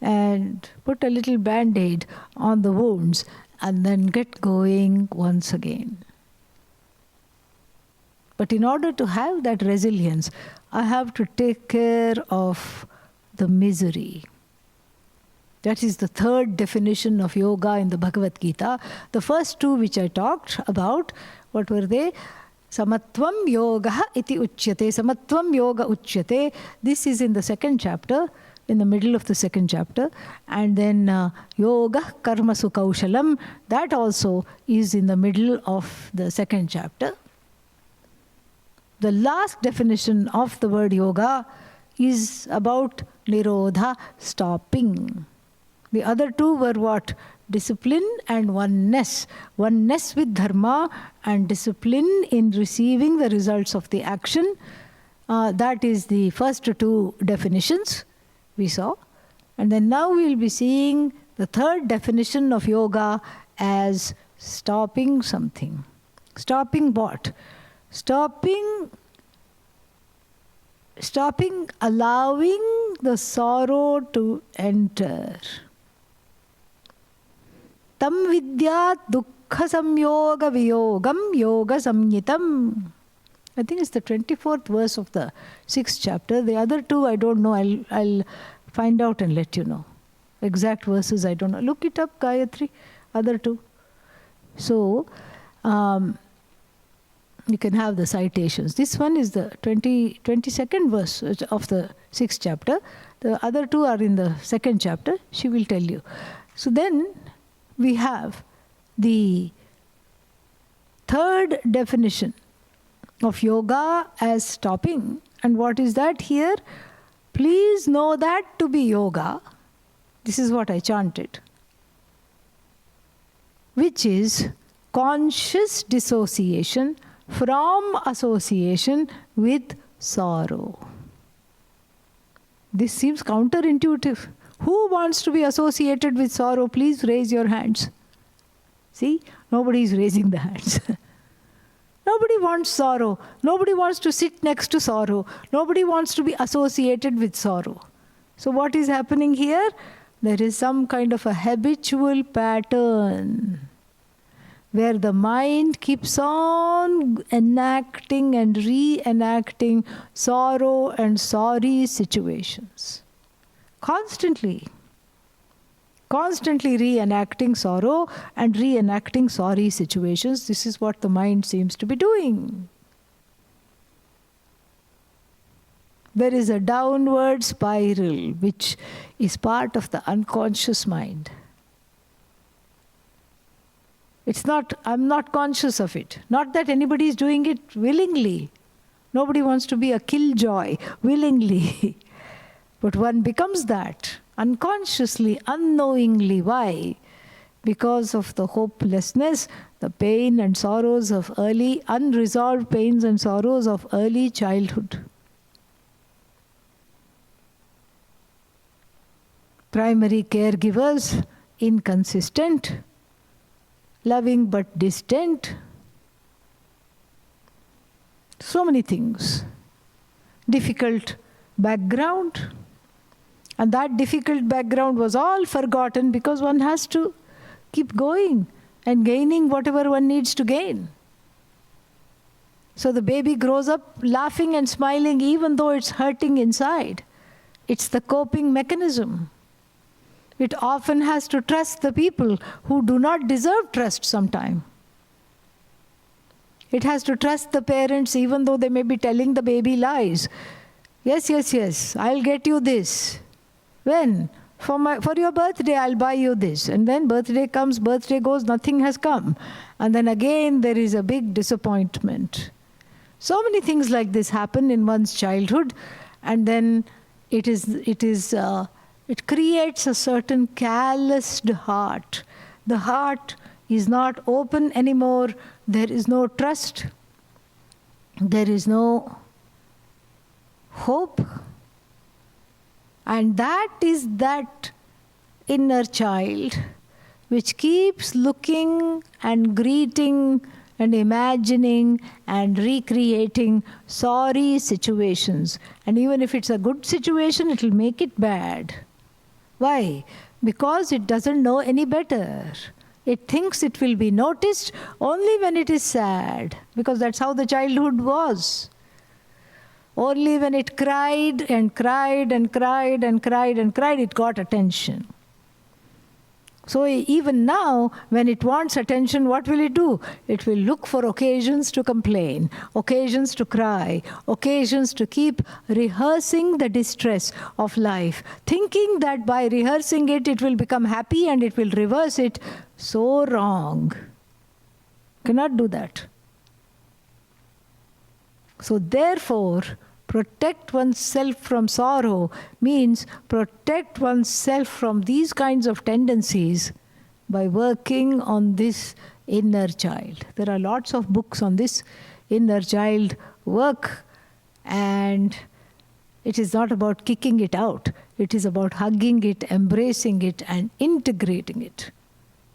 and put a little band-aid on the wounds and then get going once again. But in order to have that resilience, I have to take care of the misery. That is the third definition of yoga in the Bhagavad Gita. The first two which I talked about, what were they? Samatvam yoga iti uchyate. Samatvam yoga uchyate. This is in the second chapter, in the middle of the second chapter. And then yoga karmasu kaushalam. That also is in the middle of the second chapter. The last definition of the word yoga is about nirodha, stopping. The other two were what? Discipline and oneness. Oneness with dharma and discipline in receiving the results of the action. That is the first two definitions we saw. And then now we will be seeing the third definition of yoga as stopping something. Stopping what? Stopping allowing the sorrow to enter. Tam vidyat dukkha samyoga viyogam yoga samyitam. I think it's the 24th verse of the 6th chapter. The other two I don't know. I'll find out and let you know. Exact verses I don't know. Look it up, Gayatri. Other two. So, you can have the citations. This one is the 22nd verse of the 6th chapter. The other two are in the second chapter. She will tell you. So then we have the third definition of yoga as stopping. And what is that here? Please know that to be yoga. This is what I chanted. Which is conscious dissociation from association with sorrow. This seems counterintuitive. Who wants to be associated with sorrow? Please raise your hands. See, nobody is raising the hands. Nobody wants sorrow. Nobody wants to sit next to sorrow. Nobody wants to be associated with sorrow. So what is happening here? There is some kind of a habitual pattern where the mind keeps on enacting and reenacting sorrow and sorry situations. Constantly reenacting sorrow and reenacting sorry situations. This is what the mind seems to be doing. There is a downward spiral which is part of the unconscious mind. I'm not conscious of it. Not that anybody is doing it willingly. Nobody wants to be a killjoy willingly. But one becomes that unconsciously, unknowingly. Why? Because of the hopelessness, the pain and sorrows of unresolved pains and sorrows of early childhood. primary caregivers, inconsistent, loving but distant. So many things. Difficult background. And that difficult background was all forgotten because one has to keep going and gaining whatever one needs to gain. So the baby grows up laughing and smiling even though it's hurting inside. It's the coping mechanism. It often has to trust the people who do not deserve trust sometime. It has to trust the parents even though they may be telling the baby lies. Yes, I'll get you this. When? For your birthday, I'll buy you this. And then birthday comes, birthday goes, nothing has come. And then again, there is a big disappointment. So many things like this happen in one's childhood. And then it creates a certain calloused heart. The heart is not open anymore. There is no trust. There is no hope. And that is that inner child which keeps looking and greeting and imagining and recreating sorry situations. And even if it's a good situation, it will make it bad. Why? Because it doesn't know any better. It thinks it will be noticed only when it is sad, because that's how the childhood was. Only when it cried and cried and cried and cried and cried, it got attention. So even now, when it wants attention, what will it do? It will look for occasions to complain, occasions to cry, occasions to keep rehearsing the distress of life, thinking that by rehearsing it, it will become happy and it will reverse it. So wrong. Cannot do that. So therefore, protect oneself from sorrow means protect oneself from these kinds of tendencies by working on this inner child. There are lots of books on this inner child work, and it is not about kicking it out. It is about hugging it, embracing it, and integrating it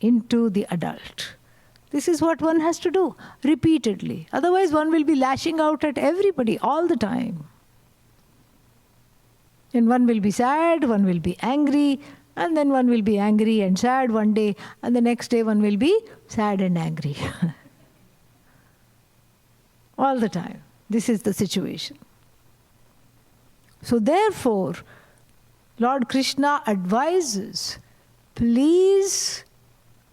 into the adult. This is what one has to do repeatedly. Otherwise, one will be lashing out at everybody all the time. And one will be sad, one will be angry, and then one will be angry and sad one day, and the next day one will be sad and angry. All the time. This is the situation. So therefore, Lord Krishna advises, please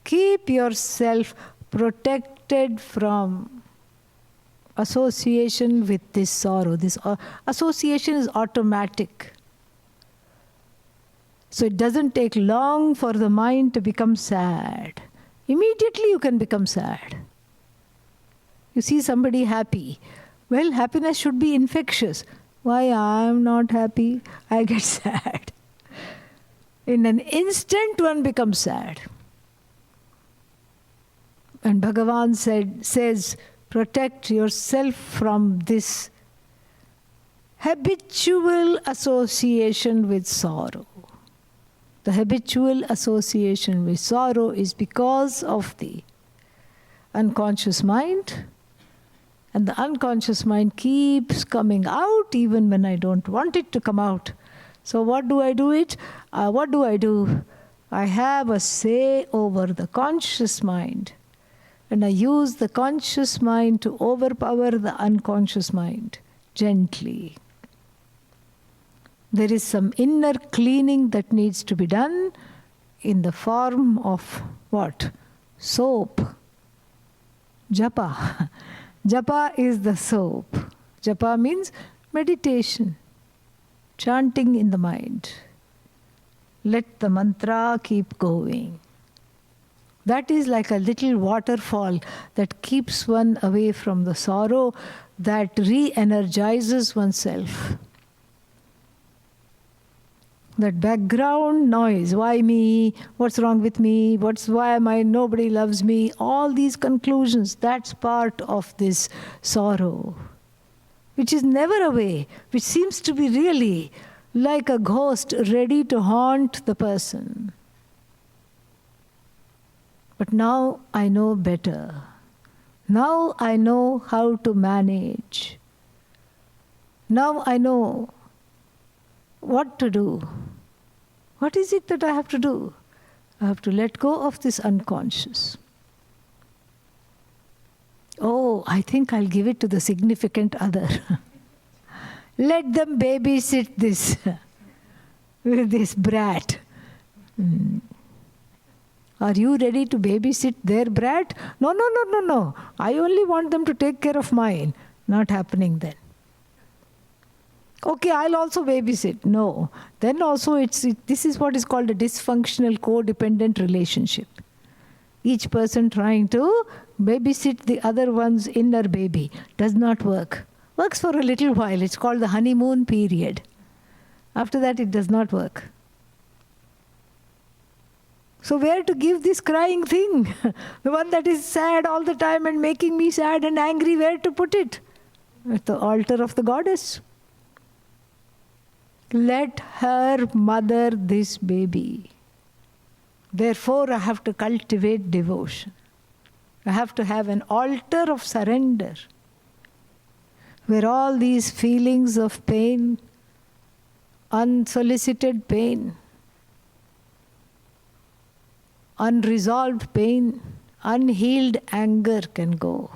keep yourself protected from association with this sorrow. This association is automatic. So it doesn't take long for the mind to become sad. Immediately you can become sad. You see somebody happy. Well, happiness should be infectious. Why I am not happy? I get sad. In an instant one becomes sad. And Bhagavan says, protect yourself from this habitual association with sorrow. The habitual association with sorrow is because of the unconscious mind. And the unconscious mind keeps coming out even when I don't want it to come out. So what do? I have a say over the conscious mind. And I use the conscious mind to overpower the unconscious mind gently. There is some inner cleaning that needs to be done in the form of what? Soap. Japa. Japa is the soap. Japa means meditation, chanting in the mind. Let the mantra keep going. That is like a little waterfall that keeps one away from the sorrow, that re-energizes oneself. That background noise, why me, what's wrong with me, why am I, nobody loves me, all these conclusions, that's part of this sorrow, which is never away, which seems to be really like a ghost ready to haunt the person. But now I know better. Now I know how to manage. Now I know what to do. What is it that I have to do? I have to let go of this unconscious. Oh, I think I'll give it to the significant other. Let them babysit this brat. Are you ready to babysit their brat? No. I only want them to take care of mine. Not happening then. Okay, I'll also babysit. No. Then also this is what is called a dysfunctional codependent relationship. Each person trying to babysit the other one's inner baby. Does not work. Works for a little while. It's called the honeymoon period. After that, it does not work. So where to give this crying thing? The one that is sad all the time and making me sad and angry, where to put it? At the altar of the goddess. Let her mother this baby. Therefore, I have to cultivate devotion. I have to have an altar of surrender, where all these feelings of pain, unsolicited pain, unresolved pain, unhealed anger can go.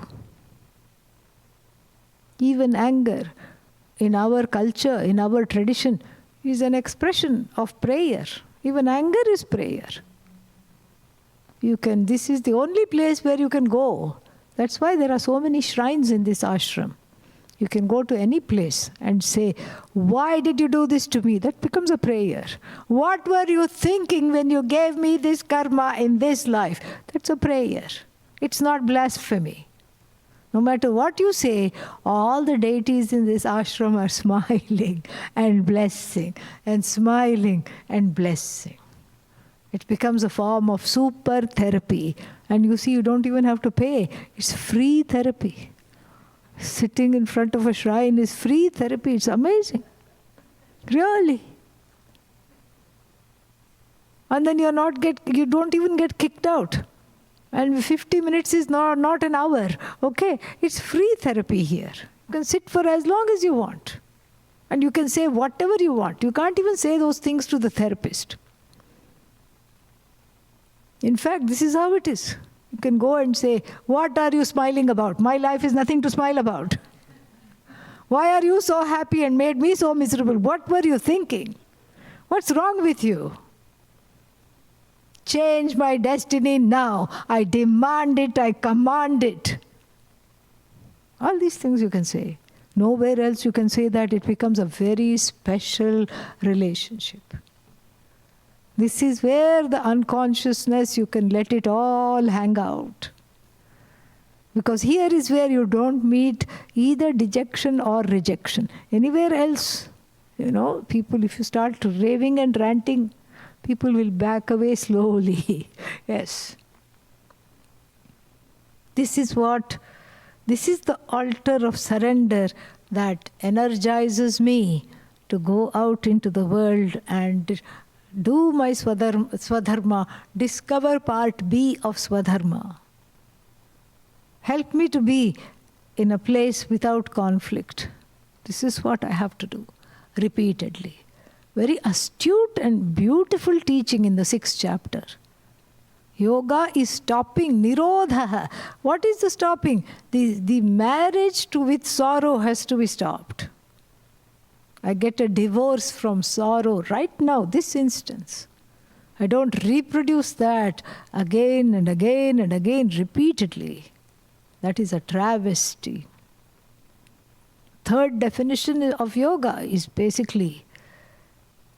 Even anger, in our culture, in our tradition, is an expression of prayer. Even anger is prayer. This is the only place where you can go. That's why there are so many shrines in this ashram. You can go to any place and say, why did you do this to me? That becomes a prayer. What were you thinking when you gave me this karma in this life? That's a prayer. It's not blasphemy. No matter what you say, all the deities in this ashram are smiling and blessing and smiling and blessing. It becomes a form of super therapy. And you see, you don't even have to pay. It's free therapy. Sitting in front of a shrine is free therapy. It's amazing. Really. And then you don't even get kicked out. And 50 minutes is not an hour. Okay? It's free therapy here. You can sit for as long as you want. And you can say whatever you want. You can't even say those things to the therapist. In fact, this is how it is. You can go and say, what are you smiling about? My life is nothing to smile about. Why are you so happy and made me so miserable? What were you thinking? What's wrong with you? Change my destiny now. I demand it, I command it. All these things you can say. Nowhere else you can say that. It becomes a very special relationship. This is where the unconsciousness, you can let it all hang out. Because here is where you don't meet either dejection or rejection. Anywhere else, people, if you start raving and ranting, people will back away slowly. Yes. This is the altar of surrender that energizes me to go out into the world and do my Swadharma, discover part B of Swadharma. Help me to be in a place without conflict. This is what I have to do repeatedly. Very astute and beautiful teaching in the 6th chapter. Yoga is stopping, nirodha. What is the stopping? The marriage with sorrow has to be stopped. I get a divorce from sorrow right now, this instance. I don't reproduce that again and again and again repeatedly. That is a travesty. Third definition of yoga is basically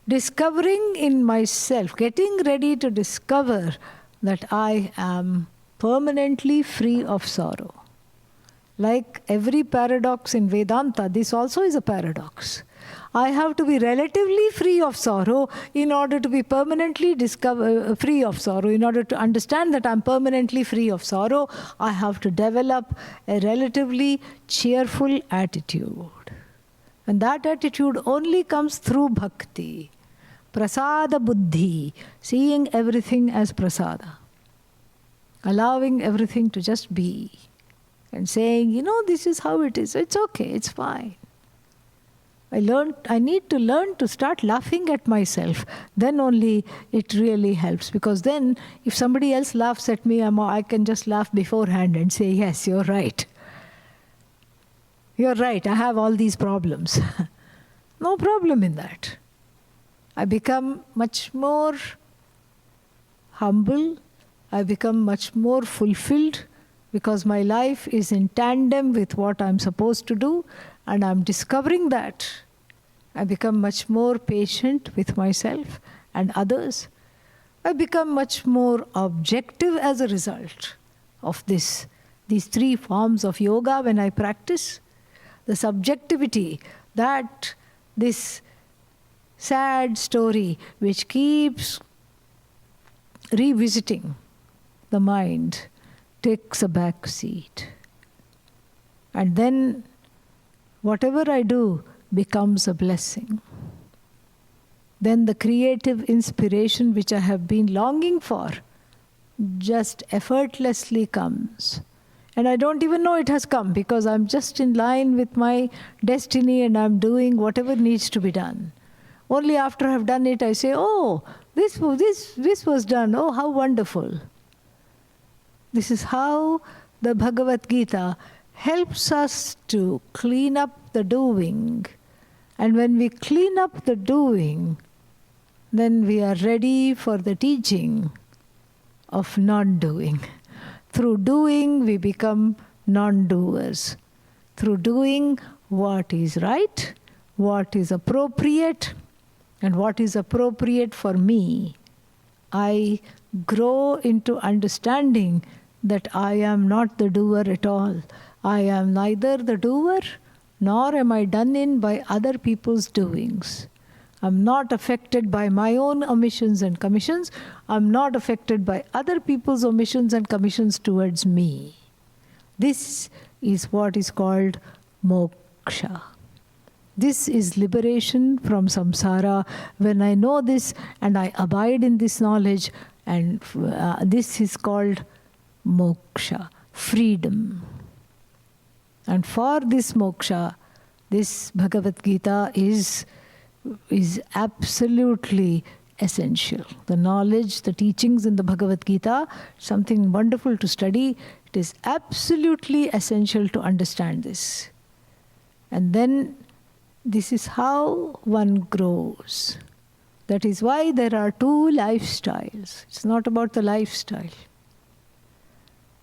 discovering in myself, getting ready to discover that I am permanently free of sorrow. Like every paradox in Vedanta, this also is a paradox. I have to be relatively free of sorrow in order to be permanently free of sorrow. In order to understand that I'm permanently free of sorrow, I have to develop a relatively cheerful attitude. And that attitude only comes through bhakti. Prasada buddhi, seeing everything as prasada. Allowing everything to just be. And saying, this is how it is. It's okay, it's fine. I need to learn to start laughing at myself. Then only it really helps. Because then, if somebody else laughs at me, I can just laugh beforehand and say, yes, you're right. You're right, I have all these problems. No problem in that. I become much more humble. I become much more fulfilled because my life is in tandem with what I'm supposed to do, and I'm discovering that. I become much more patient with myself and others. I become much more objective as a result of these three forms of yoga when I practice. The subjectivity, that this sad story which keeps revisiting the mind takes a back seat. And then whatever I do becomes a blessing. Then the creative inspiration which I have been longing for just effortlessly comes. And I don't even know it has come because I'm just in line with my destiny and I'm doing whatever needs to be done. Only after I've done it I say, oh, this was done, oh, how wonderful. This is how the Bhagavad Gita helps us to clean up the doing. And when we clean up the doing, then we are ready for the teaching of non-doing. Through doing, we become non-doers. Through doing what is right, what is appropriate, and what is appropriate for me, I grow into understanding that I am not the doer at all. I am neither the doer, nor am I done in by other people's doings. I'm not affected by my own omissions and commissions. I'm not affected by other people's omissions and commissions towards me. This is what is called moksha. This is liberation from samsara. When I know this and I abide in this knowledge, and this is called moksha, freedom. And for this moksha, this Bhagavad Gita is absolutely essential. The knowledge, the teachings in the Bhagavad Gita, something wonderful to study. It is absolutely essential to understand this. And then this is how one grows. That is why there are two lifestyles. It's not about the lifestyle.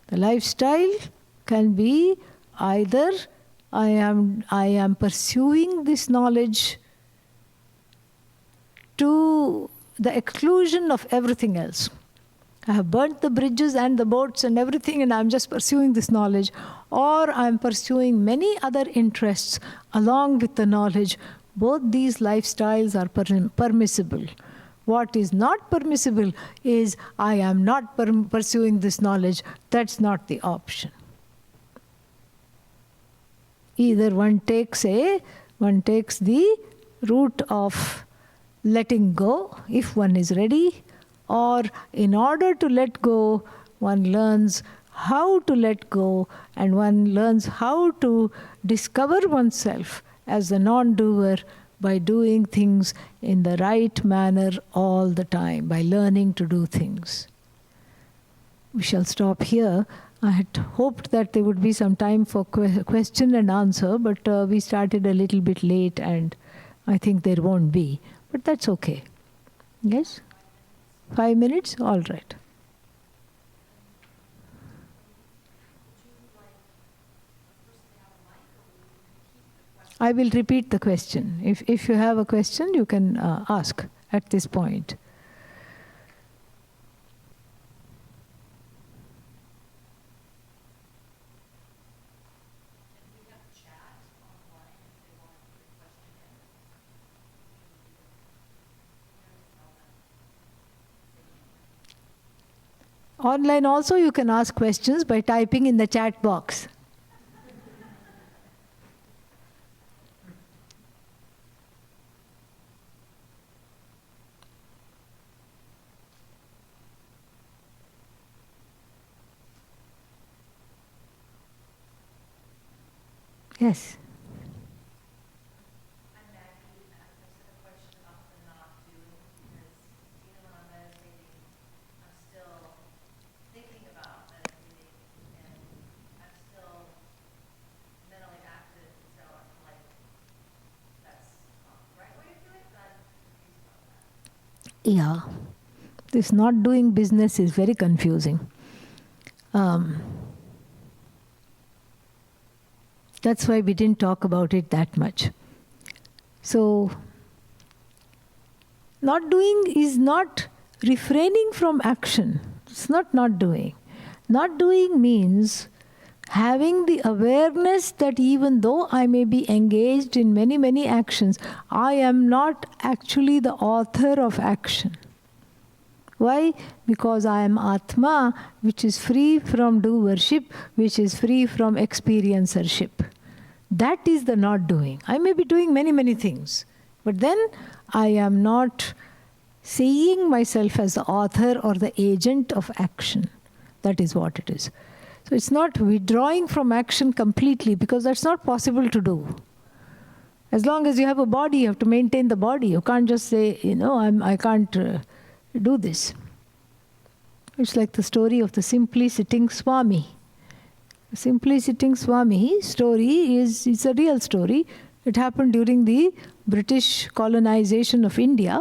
The lifestyle can be either I am pursuing this knowledge to the exclusion of everything else. I have burnt the bridges and the boats and everything, and I'm just pursuing this knowledge. Or I'm pursuing many other interests along with the knowledge. Both these lifestyles are permissible. What is not permissible is I am not pursuing this knowledge. That's not the option. Either one takes the route of letting go, if one is ready, or in order to let go, one learns how to let go, and one learns how to discover oneself as a non-doer by doing things in the right manner all the time, by learning to do things. We shall stop here. I had hoped that there would be some time for question and answer, but we started a little bit late and I think there won't be. But that's okay. Yes? 5 minutes? All right. I will repeat the question. If you have a question, you can ask at this point. Online also you can ask questions by typing in the chat box. Yes. Yeah. This not doing business is very confusing. That's why we didn't talk about it that much. So, not doing is not refraining from action. It's not doing. Not doing means having the awareness that even though I may be engaged in many, many actions, I am not actually the author of action. Why? Because I am Atma, which is free from doership, which is free from experiencership. That is the not doing. I may be doing many, many things, but then I am not seeing myself as the author or the agent of action. That is what it is. So it's not withdrawing from action completely, because that's not possible to do. As long as you have a body, you have to maintain the body. You can't just say, I can't do this. It's like the story of the simply sitting Swami. The simply sitting Swami story it's a real story. It happened during the British colonization of India,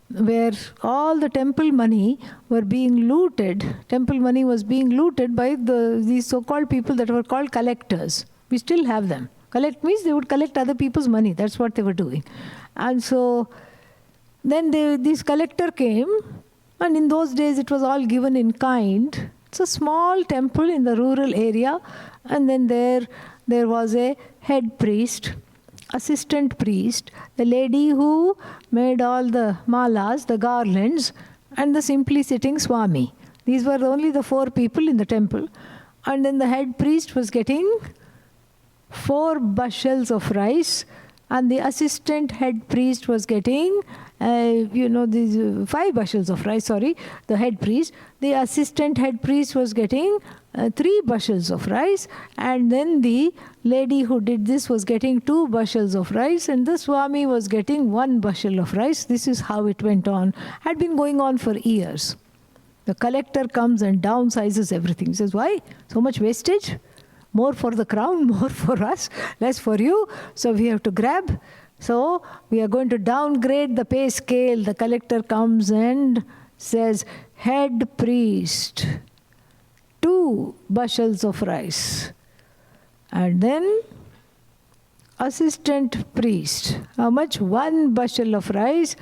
where all the temple money were being looted. Temple money was being looted by these so-called people that were called collectors. We still have them. Collect means they would collect other people's money. That's what they were doing. And so then this collector came, and in those days it was all given in kind. It's a small temple in the rural area, and then there was a head priest, assistant priest, the lady who made all the malas, the garlands, and the simply sitting Swami. These were only the 4 people in the temple. And then the head priest was getting 4 bushels of rice, and the assistant head priest was getting these 5 bushels of rice, the head priest. The assistant head priest was getting 3 bushels of rice, and then the lady who did this was getting 2 bushels of rice, and the Swami was getting 1 bushel of rice. This is how it went on. Had been going on for years. The collector comes and downsizes everything. He says, why? So much wastage? More for the crown, more for us, less for you. So we have to grab. So we are going to downgrade the pay scale. The collector comes and says, head priest, 2 bushels of rice. And then assistant priest, how much? 1 bushel of rice.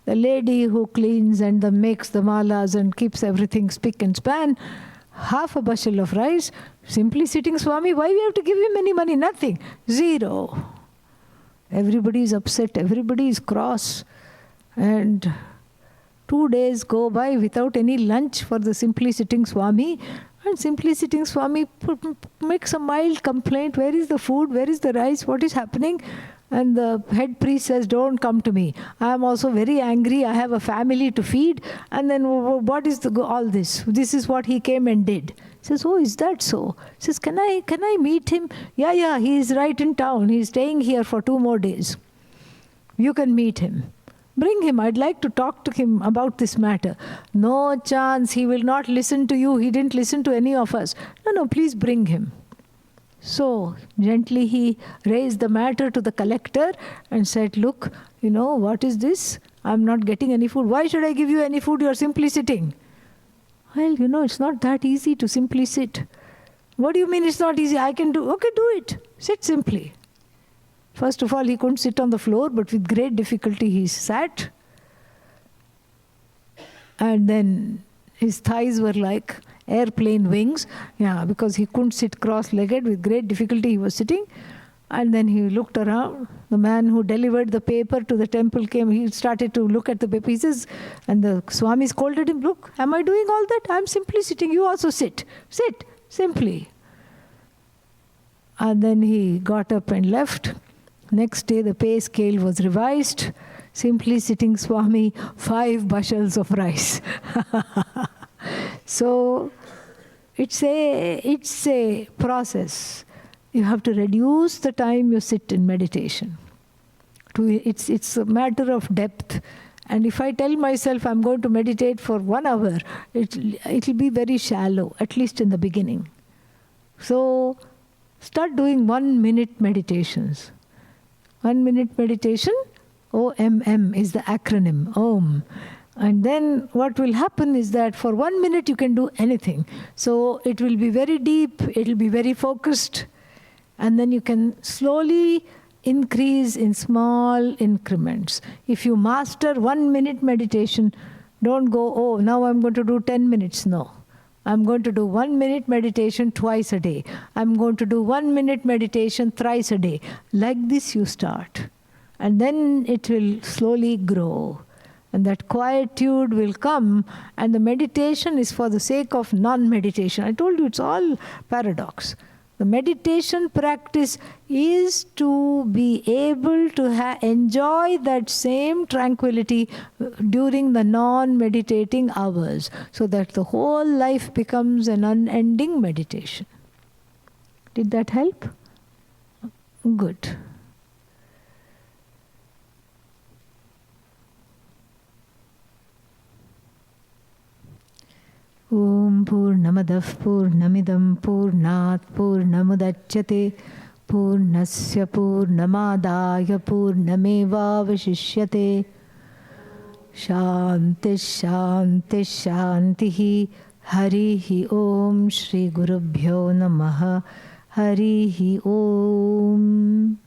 The lady who cleans and makes the malas and keeps everything spick and span, half a bushel of rice. Simply sitting Swami, why we have to give him any money? Nothing. 0. Everybody is upset, everybody is cross. And 2 days go by without any lunch for the simply sitting Swami. And simply sitting Swami makes a mild complaint. Where is the food? Where is the rice? What is happening? And the head priest says, don't come to me. I am also very angry. I have a family to feed. And then what is all this? This is what he came and did. He says, oh, is that so? He says, can I meet him? Yeah, he is right in town. He is staying here for 2 more days. You can meet him. Bring him. I'd like to talk to him about this matter. No chance. He will not listen to you. He didn't listen to any of us. No, please bring him. So gently he raised the matter to the collector and said, look, what is this? I'm not getting any food. Why should I give you any food? You're simply sitting. Well, it's not that easy to simply sit. What do you mean it's not easy? I can do. Okay, do it. Sit simply. First of all, he couldn't sit on the floor, but with great difficulty he sat. And then his thighs were like airplane wings. Yeah, because he couldn't sit cross-legged. With great difficulty he was sitting. And then he looked around. The man who delivered the paper to the temple came. He started to look at the paper. He says, and the Swami scolded him, look, am I doing all that? I'm simply sitting. You also sit. Sit, simply. And then he got up and left. Next day the pay scale was revised. Simply sitting Swami, 5 bushels of rice. So it's a process. You have to reduce the time you sit in meditation. It's a matter of depth. And if I tell myself I'm going to meditate for 1 hour, it'll be very shallow, at least in the beginning. So start doing 1 minute meditations. 1 minute meditation, OMM is the acronym, Om. And then what will happen is that for 1 minute you can do anything. So it will be very deep, it will be very focused, and then you can slowly increase in small increments. If you master 1 minute meditation, don't go, oh, now I'm going to do 10 minutes. No. I'm going to do 1 minute meditation twice a day. I'm going to do 1 minute meditation thrice a day. Like this you start. And then it will slowly grow. And that quietude will come, and the meditation is for the sake of non-meditation. I told you it's all paradox. The meditation practice is to be able to enjoy that same tranquility during the non-meditating hours, so that the whole life becomes an unending meditation. Did that help? Good. Om Purnamadav Purnamidam Purnat Purnamudachyate Purnasya Purnamadaya Purnamevavashishyate Shanti Shanti Shantihi Harihi Om Shri Gurubhyo Namaha Harihi Om.